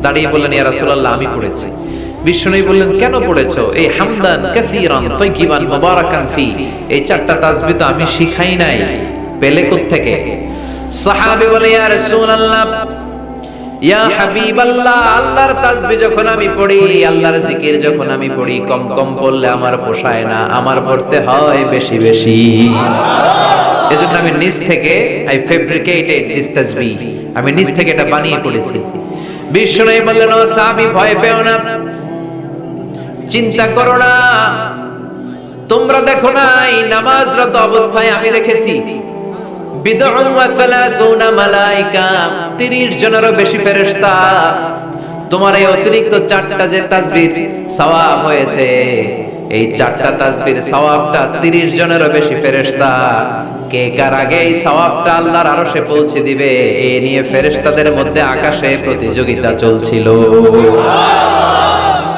দাঁড়িয়ে বললেন ইয়া রাসূলুল্লাহ আমি পড়েছি। বিশ্বনবী বললেন কেন পড়েছো? এই হামদান কাসীরান তাইয়িবান মুবারাকান ফি, এই 4টা তাসবিহ তো আমি শিখাই নাই, পেলে কোত্থেকে? সাহাবী বলে ইয়া রাসূলুল্লাহ ইয়া হাবিবাল্লাহ, আল্লাহর তাসবিহ যখন আমি পড়ি, আল্লাহর জিকির যখন আমি পড়ি, কম কম পড়লে আমার পোষায় না, আমার পড়তে হয় বেশি বেশি। এজন্য আমি নিজ থেকে আই ফেব্রিকেটেড দিস তাসবিহ, আমি নিজ থেকে এটা বানিয়ে পড়েছি। বিশ্বনবী বললেন, ও সাহাবী ভয় পেও না, চিন্তা করো না, তোমরা দেখো না এই নামাজরত অবস্থায় আমি দেখেছি বিদউন ওয়া সালাসুনা মালায়েকা, 30 জনেরও বেশি ফেরেশতা। তোমার এই অতিরিক্ত 4টা যে তাসবিহ সওয়াব হয়েছে, এই 4টা তাসবির সওয়াবটা 30 জনেরও বেশি ফেরেশতা কে কার আগে এই সওয়াবটা আল্লাহর আরশে পৌঁছে দিবে, এই নিয়ে ফেরেশতাদের মধ্যে আকাশে প্রতিযোগিতা চলছিল।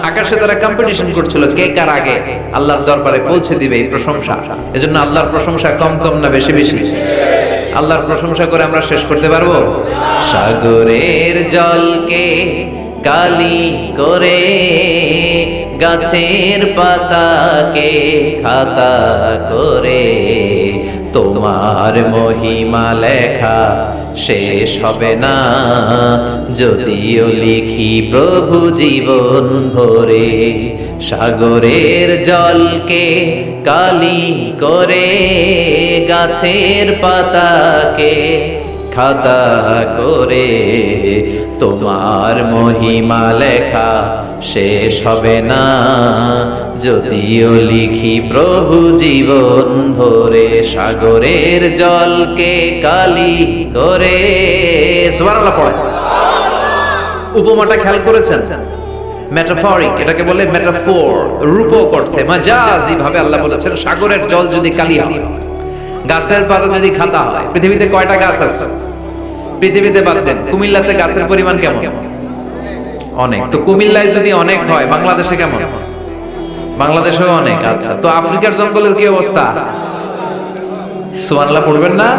আকাশে তারা কম্পিটিশন করছিল কে কার আগে আল্লাহর দরবারে পৌঁছে দিবে এই প্রশংসা। এজন্য আল্লাহর প্রশংসা কম কম না বেশি বেশি? আল্লাহর প্রশংসা করে আমরা শেষ করতে পারবো? সাগরের জলকে কালি করে, গাছের পাতাকে খাতা করে, তোমার মহিমা লেখা শেষ হবে না, যদিও লিখি প্রভু জীবন ভরে। সাগরের জলকে কালি করে, গাছের পাতাকে খাতা করে, তোমার মহিমা লেখা শেষ হবে না, যদিও লিখি প্রভু জীবন ভরে। সাগরের জলকে কালি করে, সুবহানাল্লাহ পড়ে। উপমাটা খেয়াল করেছেন? মেটাফরিক, এটাকে বলে মেটাফোর, রূপক অর্থে মাজাজি ভাবে আল্লাহ বলেছেন সাগরের জল যদি কালি হয়, গাছের পাতা যদি খাতা হয়। পৃথিবীতে কয়টা গাছ আছে? পৃথিবীতে বাদ দেন, কুমিল্লাতে গাছের পরিমাণ কেমন? অনেক। তো কুমিল্লায় যদি অনেক হয়, বাংলাদেশে কেমন? বাংলাদেশেও অনেক। আচ্ছা, তো আফ্রিকার জঙ্গলের কি অবস্থা? সুবহানাল্লাহ পড়বেন না?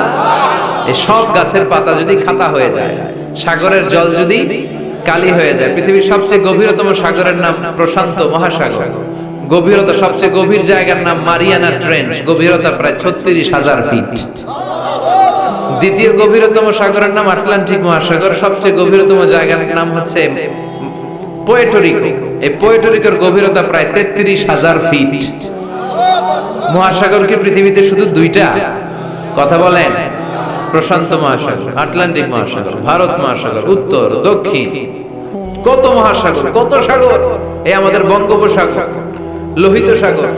এই সব গাছের পাতা যদি খাতা হয়ে যায়, সাগরের জল যদি কালি হয়ে যায়। পৃথিবীর সবচেয়ে গভীরতম সাগরের নাম প্রশান্ত মহাসাগর। গভীরতা সবচেয়ে গভীর জায়গার নাম মারিয়ানা ট্রেঞ্চ, গভীরতা প্রায় 36,000 ফিট। দ্বিতীয় গভীরতম সাগরের নাম আটলান্টিক মহাসাগর। সবচেয়ে গভীরতম জায়গার নাম হচ্ছে পুয়ের্টো রিকো। এই পুয়ের্টো রিকোর গভীরতা প্রায় 33,000 ফিট। মহাসাগর কি পৃথিবীতে শুধু দুইটা? কথা বলেন। প্রশান্ত মহাসাগর, আটলান্টিক মহাসাগর, ভারত মহাসাগর, উত্তর দক্ষিণ, কত মহাসাগর, কত সাগর। এই আমাদের বঙ্গোপসাগর, লোহিত সাগর,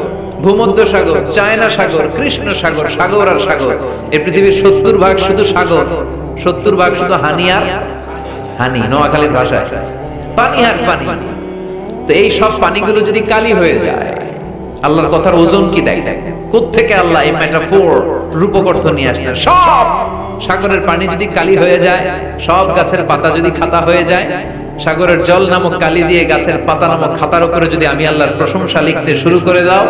ভূমধ্য সাগর, চায়না সাগর, কৃষ্ণ সাগর, সাগর আর সাগর। এই পৃথিবীর 70 ভাগ শুধু সাগর, 70 ভাগ শুধু হানি আর হানি, নোয়াখালীর ভাষায় পানি আর পানি। তো এই সব পানিগুলো যদি কালি হয়ে যায়, আল্লাহর কথার ওজন কি দেখ? কোত্থেকে আল্লাহ এই মেটাফোর, রূপক অর্থ নিয়ে আসলেন? সব সাগরের পানি যদি কালি হয়ে যায়, সব গাছের পাতা যদি খাতা হয়ে যায়, সাগরের জল নামক কালি দিয়ে গাছের পাতা নামক খাতার উপরে যদি আমি আল্লাহর প্রশংসা লিখতে শুরু করে দাও,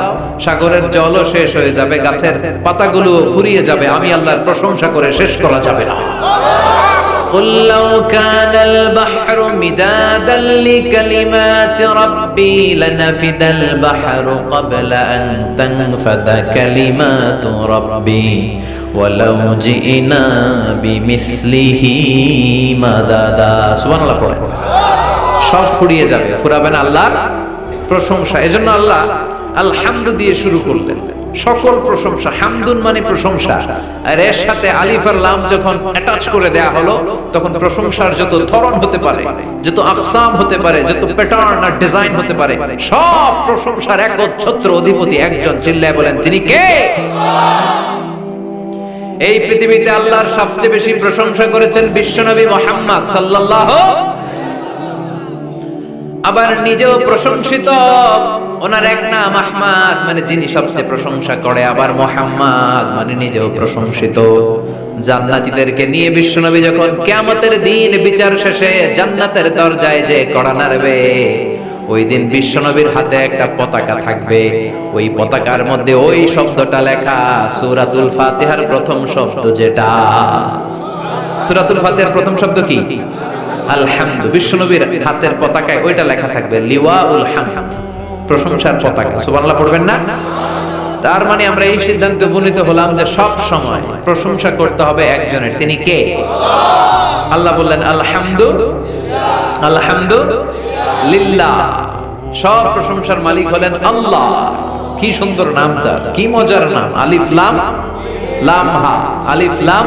সাগরের জলও শেষ হয়ে যাবে, গাছের পাতাগুলো ফুরিয়ে যাবে, আমি আল্লাহর প্রশংসা করে শেষ করা যাবে না। قل لو كان البحر مدادا لكلمات ربي لنفد البحر قبل أن تنفد كلمات ربي ولو جئنا بمثله مددا سبحان الله পড়ে। সব ফুরিয়ে যাবে, ফুরাবে না আল্লাহর প্রশংসা। এজন্য আল্লাহ আলহামদু দিয়ে শুরু করলেন। সকল প্রশংসা, হামদুন মানে প্রশংসা, আর এর সাথে আলিফ আর লাম যখন অ্যাটাচ করে দেয়া হলো, তখন প্রশংসার যত ধরন হতে পারে, যত আকসাম হতে পারে, যত প্যাটার্ন আর ডিজাইন হতে পারে, সব প্রশংসার একচ্ছত্র অধিপতি একজন। চিল্লায় বলেন তিনি কে? এই পৃথিবীতে আল্লাহর সবচেয়ে বেশি প্রশংসা করেছেন বিশ্বনবী মুহাম্মদ সাল্লাল্লাহু, আবার নিজেও প্রশংসিত। ওনার এক নাম আহমদ, মানে যিনি সবচেয়ে প্রশংসা করে, আবার মুহাম্মদ মানে নিজেও প্রশংসিত। জান্নাতীদেরকে নিয়ে বিশ্বনবী যখন কিয়ামতের দিন বিচার শেষে জান্নাতের দরজায় যে কড়া নাড়বে, ওই দিন বিশ্বনবীর হাতে একটা পতাকা থাকবে। ওই পতাকার মধ্যে ওই শব্দটা লেখা, সূরাতুল ফাতিহার প্রথম শব্দ যেটা। সূরাতুল ফাতিহার প্রথম শব্দ কি? আলহামদু। বিশ্বনবীর হাতের পতাকায় ওইটা লেখা থাকবে, লিওয়াউল হামদ, প্রশংসার পতাকা। সুবহানাল্লাহ পড়বেন না? তার মানে আমরা এই সিদ্ধান্তে উপনীত হলাম যে সব সময় প্রশংসা করতে হবে একজনের। তিনি কে? আল্লাহ বললেন আলহামদু, আলহামদু লিল্লাহ। সব প্রশংসার মালিক হলেন আল্লাহ। কি সুন্দর নাম তার, কি মজার নাম, আলিফ লাম লাম হা। আলিফ লাম,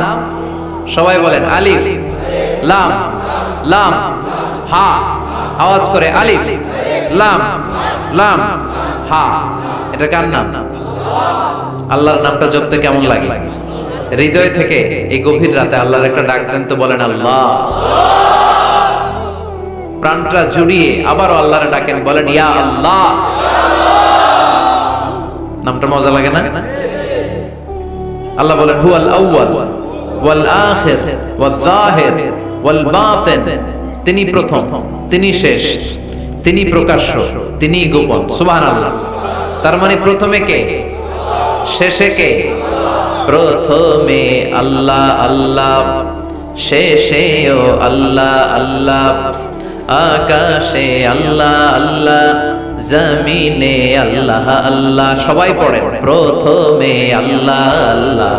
সবাই বলেন আলিফ লাম লাম হা, আওয়াজ করে আলিফ লাম লাম হা। এটা কার নাম? আল্লাহর নামটা জপতে কেমন লাগে? হৃদয় থেকে এই গভীর রাতে আল্লাহর একটা ডাক দেন তো, বলেন আল্লাহ। প্রাণটা জুড়িয়ে আবারও আল্লাহর ডাকেন, বলেন ইয়া আল্লাহ। নামটা মজা লাগে না? আল্লাহ বলেন হুয়াল আউয়াল ওয়াল আখির ওয়াল যাহির ওয়াল বাতিন, তিনি প্রথম, তিনি শেষ, তিনি প্রকাশ্য, তিনি গোপন। সুবহানাল্লাহ। তার মানে প্রথমে কে, শেষে কে? প্রথমে আল্লাহ আল্লাহ, শেষেও আল্লাহ আল্লাহ, আকাশে আল্লাহ আল্লাহ, জমিনে আল্লাহ আল্লাহ। সবাই পড়েন, প্রথমে আল্লাহ আল্লাহ,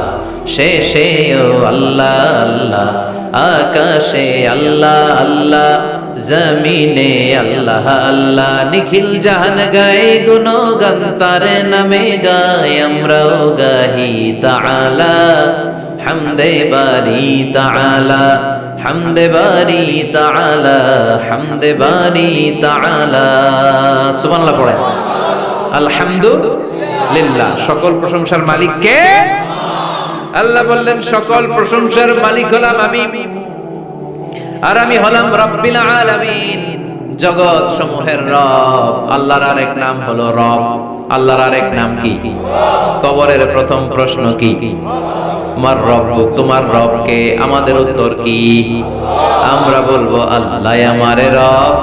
শেষেও আল্লাহ আল্লাহ, আকাশে আল্লাহ আল্লাহ, জমিনে আল্লাহ আল্লাহ। নিখিল জাহান গায়ে গুণগান তার নামে গায়, আমরাও গাহি তাআলা হামদে বারি তাআলা, হামদে বারি তাআলা, হামদে বারি তাআলা। সুবহানাল্লাহ পড়েন। আলহামদুলিল্লাহ, সকল প্রশংসার মালিক কে? আল্লাহ বললেন সকল প্রশংসার মালিক হলাম আমি, আর আমি হলাম রব্বিল আলামিন, জগৎ সমূহের রব। আল্লাহর আরেক নাম হলো রব। আল্লাহর আরেক নাম কি? কবরের প্রথম প্রশ্ন কি? তোমার রব, তোমার রব কে? আমাদের উত্তর কি? আমরা বলবো আল্লাহ আমারে রব,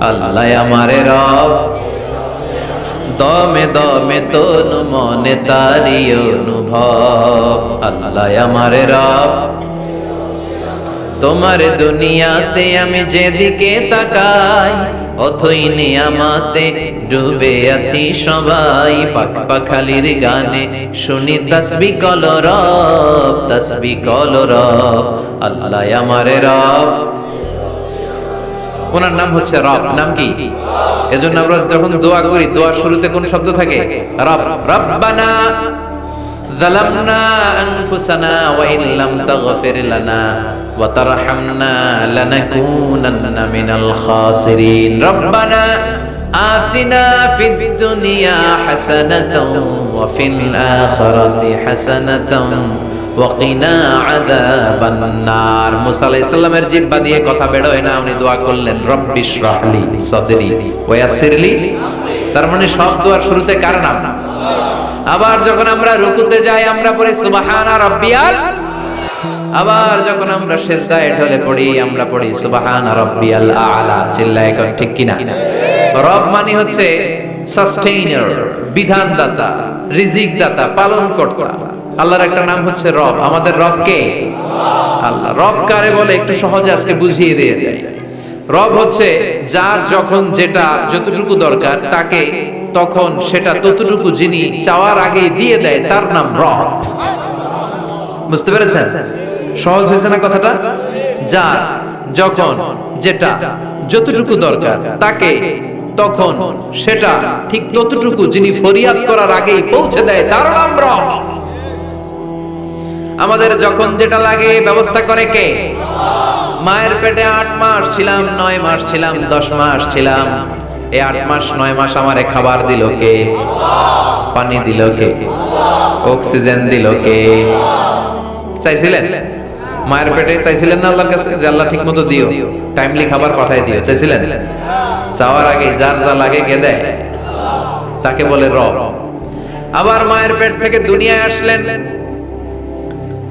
আল্লাহ আমারে রব, দমে দমে তনু মনে তারি অনুভব। আল্লাহ আমারে রব, তোমার দুনিয়াতে আমি যেদিকে তাকাই, অথই নিয়ামতে ডুবে আছি সবাই। পাখ পাখালির গানে শুনি তাসবিহ কল রব, তাসবিহ কল রব। আল্লাহ আমারে রব, ওনার নাম হচ্ছে রব। নাম কি? এজন্য আমরা যখন দোয়া করি, দোয়ার শুরুতে কোন শব্দ থাকে? রব। রব্বানা যালামনা আনফুসানা ওয়া ইল্লাম তাগফির লানা ওয়া তারহামনা লানাকুনান্না মিনাল খাসিরিন। রব্বানা আতিনা ফিদ দুনিয়া হাসানাতাও ওয়া ফিল আখিরাতি হাসানাতাও ওয়া কিনা আযাবান নার। মুসা আলাইহিস সালামের জিহ্বা দিয়ে কথা বের হয় না, উনি দোয়া করলেন রব্বিশ রাহলি সাদরি ওয়া ইয়াসসিরলি। তার মানে সব দোয়ার শুরুতে কার নাম? আবার যখন আমরা রুকুতে যাই আমরা পড়ি সুবহানা রাব্বিয়াল, আবার যখন আমরা সিজদায় ঢলে পড়ি আমরা পড়ি সুবহানা রাব্বিয়াল আ'লা। চিল্লায় কোন ঠিক কিনা? রব মানে হচ্ছে সাস্টেইনার, বিধানদাতা, রিজিক দাতা, পালন কর্তা। আল্লাহর একটা নাম হচ্ছে রব। আমাদের রব কে? আল্লাহ। রব কারে বলে একটু সহজে আজকে বুঝিয়ে দিয়ে যায়। রব হচ্ছে যার যখন যেটা যতটুকু দরকার তাকে তখন সেটা ততটুকু যিনি চাওয়ার আগে দিয়ে দেয়, তার নাম রব। বুঝতে পেরেছেন? সহজ হয়েছে না কথাটা? যার যখন যেটা যতটুকু দরকার তাকে তখন সেটা ঠিক ততটুকু যিনি ফরিয়াদ করার আগেই পৌঁছে দেয়, তার নাম রব। আমাদের যখন যেটা লাগে ব্যবস্থা করে কে? মায়ের পেটে 8 মাস ছিলাম, 9 মাস ছিলাম, 10 মাস ছিলাম, এই 8 মাস 9 মাস আমারে খাবার দিল কে? পানি দিল কে? অক্সিজেন দিল কে? চাইছিলেন? মায়ের পেটে চাইছিলেন না আল্লাহর কাছে যে আল্লাহ ঠিক মতো দিও, টাইমলি খাবার পাঠায় দিও? চাইছিলেন? চাওয়ার আগে যার যা লাগে কে দেয়? তাকে বলে রব। আবার মায়ের পেট থেকে দুনিয়ায় আসলেন,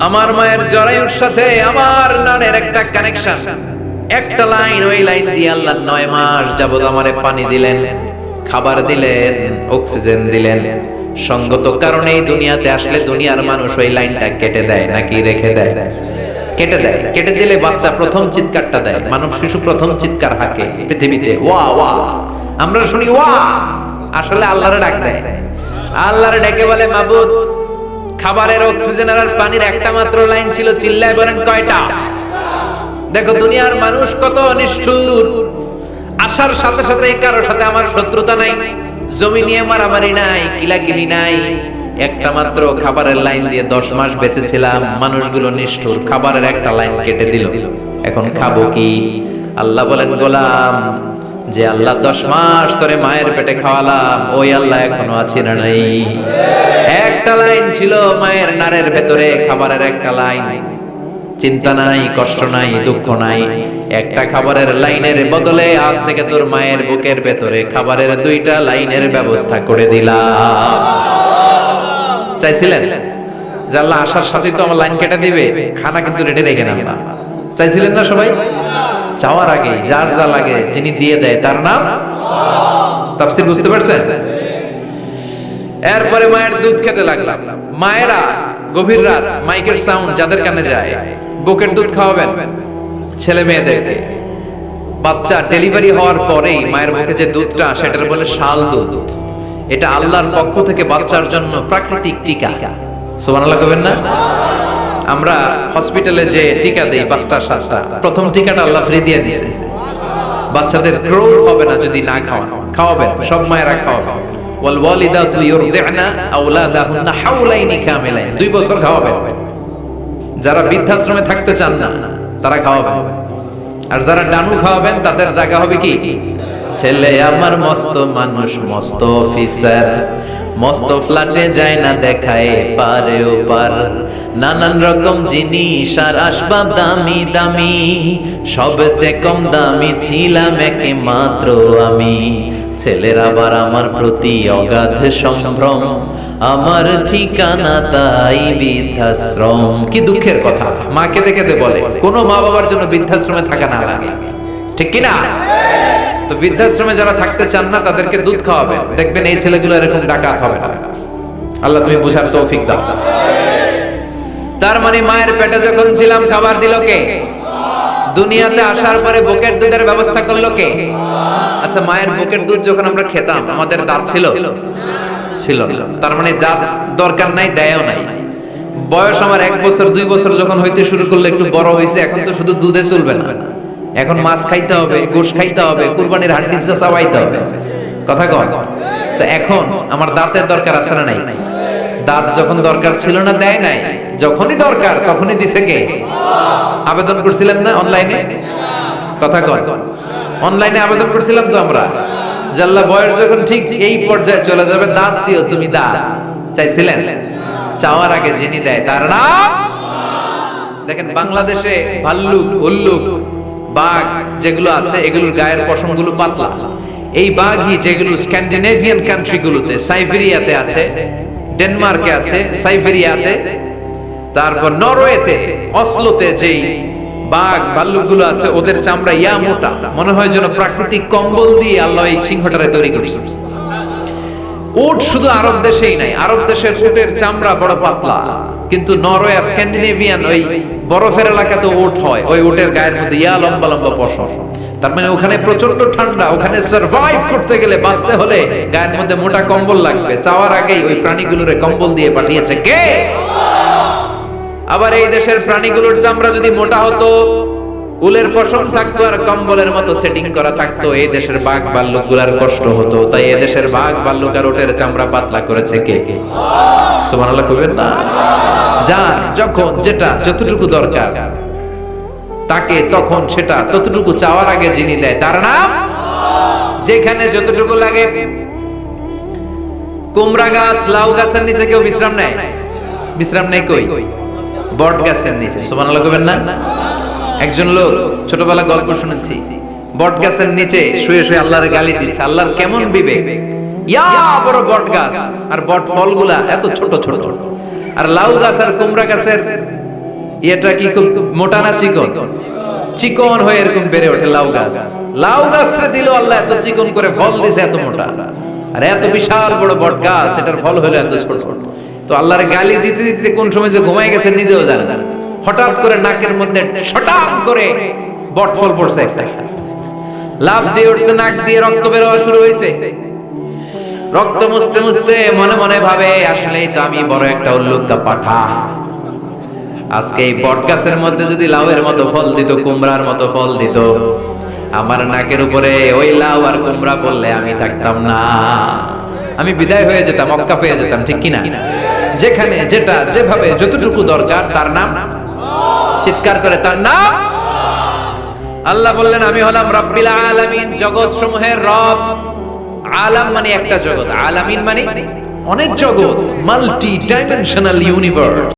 আমার মায়ের জরায়ুর সাথে আমার নানের একটা কানেকশন, একটা লাইন, ওই লাইন দিয়ে আল্লাহ 9 মাস যাবত আমারে পানি দিলেন, খাবার দিলেন, অক্সিজেন দিলেন। সঙ্গত কারণে এই দুনিয়াতে আসলে দুনিয়ার মানুষ ওই লাইনটা কেটে দেয় নাকি রেখে দেয়? কেটে দেয়। কেটে দিলে বাচ্চা প্রথম চিৎকারটা দেয়, মানব শিশু প্রথম চিৎকার হাঁকে পৃথিবীতে, ওয়া ওয়া। আমরা শুনি ওয়া, আসলে আল্লাহরে ডাক দেয়। আল্লাহরে ডেকে বলে মাবুদ, খাবারের, অক্সিজেনের আর পানির একটা মাত্র লাইন ছিল, চিল্লায় বলেন কয়টা? দেখো দুনিয়ার মানুষ কত নিষ্ঠুর। আসার সাথে সাথে কারোর সাথে আমার শত্রুতা নাই, জমি নিয়ে মারামারি নাই, কিলাকিলি নাই, একটা মাত্র খাবারের লাইন দিয়ে 10 মাস বেঁচেছিলাম, মানুষগুলো নিষ্ঠুর, খাবারের একটা লাইন কেটে দিল, এখন খাবো কি? আল্লাহ বলেন, গোলাম, যে আল্লাহ 10 মাস ধরে মায়ের পেটে খাওয়ালাম, ওই আল্লাহ এখনো আছে না নাই? একটা লাইন ছিল মায়ের নারের ভেতরে, খাবারের একটা লাইন, চিন্তা নাই, কষ্ট নাই, দুঃখ নাই। একটা খাবারের লাইনের বদলে আজ থেকে তোর মায়ের বুকের ভেতরে খাবারের 2টা লাইনের ব্যবস্থা করে দিলাম। চাইছিলেন যে আল্লাহ আসার সাথে তো আমার লাইন কেটে দিবে, খানা কিন্তু রেডি রেখে না? চাইছিলেন না সবাই? চাওয়ার আগে যার যা লাগে যিনি দিয়ে দেয় তার নাম তাফসীর, বুঝতে পারছেন? এরপরে মায়ের দুধ খেতে লাগলাম। মায়েরা গভীর রাত মাইকের সাউন্ড যাদের কানে যায়, বুকের দুধ খাওয়াবেন ছেলে মেয়েদেরকে। বাচ্চা ডেলিভারি হওয়ার পরেই মায়ের বুকে যে দুধটা, সেটার বলে শাল দুধ। এটা আল্লাহর পক্ষ থেকে বাচ্চার জন্য প্রাকৃতিক টিকা। সুবহানাল্লাহ কইবেন না? আমরা হসপিটালে যে টিকা দেই 5টা 7টা, প্রথম টিকাটা আল্লাহ ফ্রি দিয়ে দিয়েছে। বাচ্চাদের গ্রোথ হবে না যদি না খাওয়াবেন। সব মায়েরা খাওয়াবেন। ওয়াল ওয়ালিদাতু ইউরদি'না আওলাদাহুন্না হাওলাইনি কামিলাইন, 2 বছর খাওয়াবেন। যারা বৃদ্ধাশ্রমে থাকতে চান না তারা খাওয়াবেন, আর যারা ডানু খাওয়াবেন তাদের জায়গা হবে কি? ছেলে আমার মস্ত মানুষ, মস্ত অফিসার, মস্ত ফ্ল্যাটে যায় না দেখায় পারে ও পার, নানান রকম জিনিস আর আসবাব দামি দামি, সবচেয়ে কম দামি ছিলাম একমাত্র আমি। ছেলের আবার আমার প্রতি অগাধ সম্ভ্রম, আমার ঠিকানা তাই বৃদ্ধাশ্রম। কি দুঃখের কথা, মা কেঁদে কেঁদে বলে কোনো মা বাবার জন্য বৃদ্ধাশ্রমে থাকা না লাগে, ঠিক কিনা? তো বৃদ্ধাশ্রমে যারা থাকতে চান না তাদেরকে দুধ খাওয়াবেন, দেখবেন এই ছেলেগুলো এরকম ডাকাত হবে না। আল্লাহ তুমি বুঝার তৌফিক দাও। তার মানে মায়ের পেটে যখন ছিলাম খাবার দিল কে? দুনিয়াতে আসার পরে বুকের দুধের ব্যবস্থা করলো কে? আচ্ছা, মায়ের বুকের দুধ যখন আমরা খেতাম আমাদের দাঁত ছিল না। তার মানে দাঁত দরকার নাই, দেয়ও নাই। বয়স আমার 1 বছর 2 বছর যখন হইতে শুরু করলো, একটু বড় হয়েছে, এখন তো শুধু দুধে চলবে না, এখন মাছ খাইতে হবে, গোশ খাইতে হবে, কুরবানির হাড্ডি চাবাইতে হবে, কথা কন। তো এখন আমার দাঁতের দরকার আছে না নাই? দাঁত যখন দরকার ছিল না দেয় নাই, যখনই দরকার তখনই দিছে কে? আবেদন করছিলেন না অনলাইনে? কথা কন, অনলাইনে আবেদন করছিলাম তো আমরা, জাল্লা বয়স যখন ঠিক এই পর্যায়ে চলে যাবে দাঁত দিও তুমি, দাঁত চাইছিলেন? চাওয়ার আগে যিনি দেয় তার নাম। দেখেন বাংলাদেশে ভাল্লুক, উল্লুক, বাঘ যেগুলো আছে এগুলোর গায়ের পশমগুলো পাতলা। এই বাঘই যেগুলো স্ক্যান্ডিনেভিয়ান কান্ট্রিগুলোতে, সাইবেরিয়াতে আছে, ডেনমার্কে আছে, সাইবেরিয়াতে, তারপর নরওয়েতে, অসলোতে যেই বাঘ ভাল্লুকগুলো আছে ওদের চামড়া ইয়া মোটা, মনে হয় যেন প্রাকৃতিক কম্বল দিয়ে আল্লাহ এই সিংহটারে তৈরি করেছে। উট শুধু আরব দেশেই নাই, আরব দেশের উটের চামড়া বড় পাতলা, কিন্তু নরওয়ে আর স্ক্যান্ডিনেভিয়ান ওই বরফের এলাকাতে উট হয়, ওই উটের গায়ের মধ্যে ইয়া লম্বা লম্বা পশম। তার মানে ওখানে প্রচন্ড ঠান্ডা, ওখানে সার্ভাইভ করতে গেলে, বাঁচতে হলে গায়ের মধ্যে মোটা কম্বল লাগবে। চাওয়ার আগেই ওই প্রাণীগুলোরে কম্বল দিয়ে পাঠিয়েছে কে? আবার এই দেশের প্রাণীগুলোর চামড়া যদি মোটা হতো, উলের পশম থাকতো আর কম্বলের মতো সেটিং করা থাকতো, এই দেশের বাঘ ভাল্লুকগুলার কষ্ট হতো। তাই এই দেশের বাঘ ভাল্লুক আর উটের চামড়া পাতলা করেছে কে? সুবহানাল্লাহ কইবেন না? যার যখন যেটা যতটুকু দরকার তাকে তখন সেটা ততটুকু চাওয়ার আগে যিনি দেয় তার নাম। যেখানে যতটুকু লাগে, কুমড়া গাছ, লাউ গাছের নিচে কেউ বিশ্রাম নেয়? বিশ্রাম নেই কই? বট গাছের নিচে। সুবহানাল্লাহ কইবেন না? একজন লোক ছোটবেলা গল্প শুনেছি, বট গাছের নিচে শুয়ে শুয়ে আল্লাহর গালি দিচ্ছে। আল্লাহর কেমন বিবেক, ইয়া বড় বট গাছ আর বট ফলগুলা এত ছোট ছোট, আর লাউ গাছ আর কুমড়া গাছের এটা কি খুব মোটা না চিকন? চিকন হয়ে এরকম বেড়ে ওঠে লাউ গাছ। লাউ গাছরে দিল আল্লাহ এত চিকন করে, ফল দিছে এত মোটা, আর এত বিশাল বড় বট গাছ, এটার ফল হলো এত ছোট। তো আল্লাহর গালি দিতে দিতে কোন সময় যে ঘুমায় গেছে নিজেও জানে না, হঠাৎ করে নাকের মধ্যে শটাং করে বট ফল পড়ছে, একটা লাভ দিয়ে উঠছে, নাক দিয়ে রক্ত বের হওয়া শুরু হয়েছে। রক্ত মুছতে মুছতে মনে মনে ভাবে, আসলেই তো আমি বড় একটা উল্লুকা পাঠা। আজকে এই বট গাছের মধ্যে যদি লাউয়ের মতো ফল দিত, কুমড়ার মতো ফল দিত, আমার নাকের উপরে ওই লাউ আর কুমড়া পড়লে আমি থাকতাম না, আমি বিদায় হয়ে যেতাম, মক্কা পেয়ে যেতাম, ঠিক কিনা? যেখানে যেটা যেভাবে যতটুকু দরকার তার নাম চিৎকার করে তার নাম আল্লাহ বললেন আমি হলাম রব্বিল আলামিন, জগৎ সমূহের রব। আলাম মানে একটা জগৎ, আলামিন মানে অনেক জগৎ, মাল্টি ডাইমেনশনাল ইউনিভার্স।